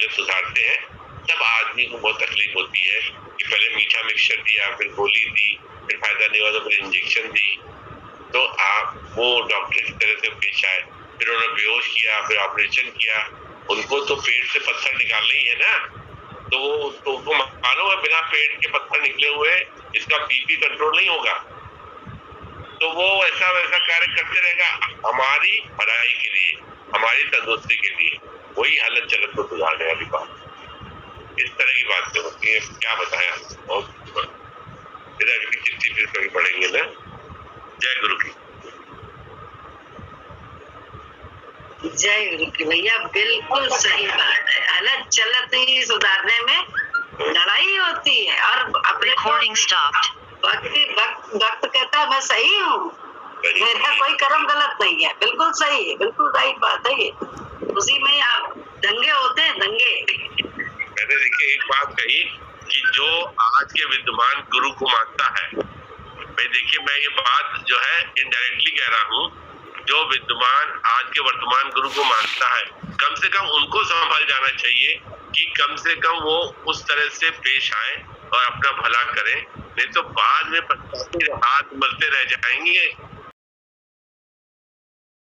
जब सुधारते हैं तब आदमी को बहुत तकलीफ होती है कि पहले मीठा मिक्सचर दिया, फिर गोली दी, फिर फायदा नहीं हुआ तो फिर इंजेक्शन दी, तो आप वो डॉक्टर की तरह से पेश आए, फिर उन्होंने बेहोश किया, फिर ऑपरेशन किया। उनको तो पेट से पत्थर निकालने ही है ना, तो उनको मालूम है बिना पेट के पत्थर निकले हुए इसका बीपी कंट्रोल नहीं होगा। तो वो ऐसा वैसा कार्य करते रहेगा हमारी भलाई के लिए, हमारी तंदुरुस्ती के लिए। वही हालत चलत को सुधारने वाली बात, इस तरह की बातें होती है। क्या बताया, फिर अगली चिट्ठी फिर कभी पढ़ेंगे ना। जय गुरु की जय गुरु की। भैया बिल्कुल सही बात है, हालत चलत ही सुधारने में लड़ाई होती है। और अपने Recording stopped. वक्त कहता है मैं सही हूँ, मेरा कोई कर्म गलत नहीं है, बिल्कुल सही है, बिल्कुल राइट बात है ये। उसी में आप दंगे होते हैं, दंगे। मैंने देखिए एक बात कही कि जो आज के विद्यमान गुरु को मानता है, भाई देखिए मैं ये बात जो है इनडायरेक्टली कह रहा हूँ, जो विद्यमान आज के वर्तमान गुरु को मानता है, कम से कम उनको संभल जाना चाहिए कि कम से कम वो उस तरह से पेश आए और अपना भला करें, नहीं तो बाद में पछताते हाथ मलते रह जाएंगे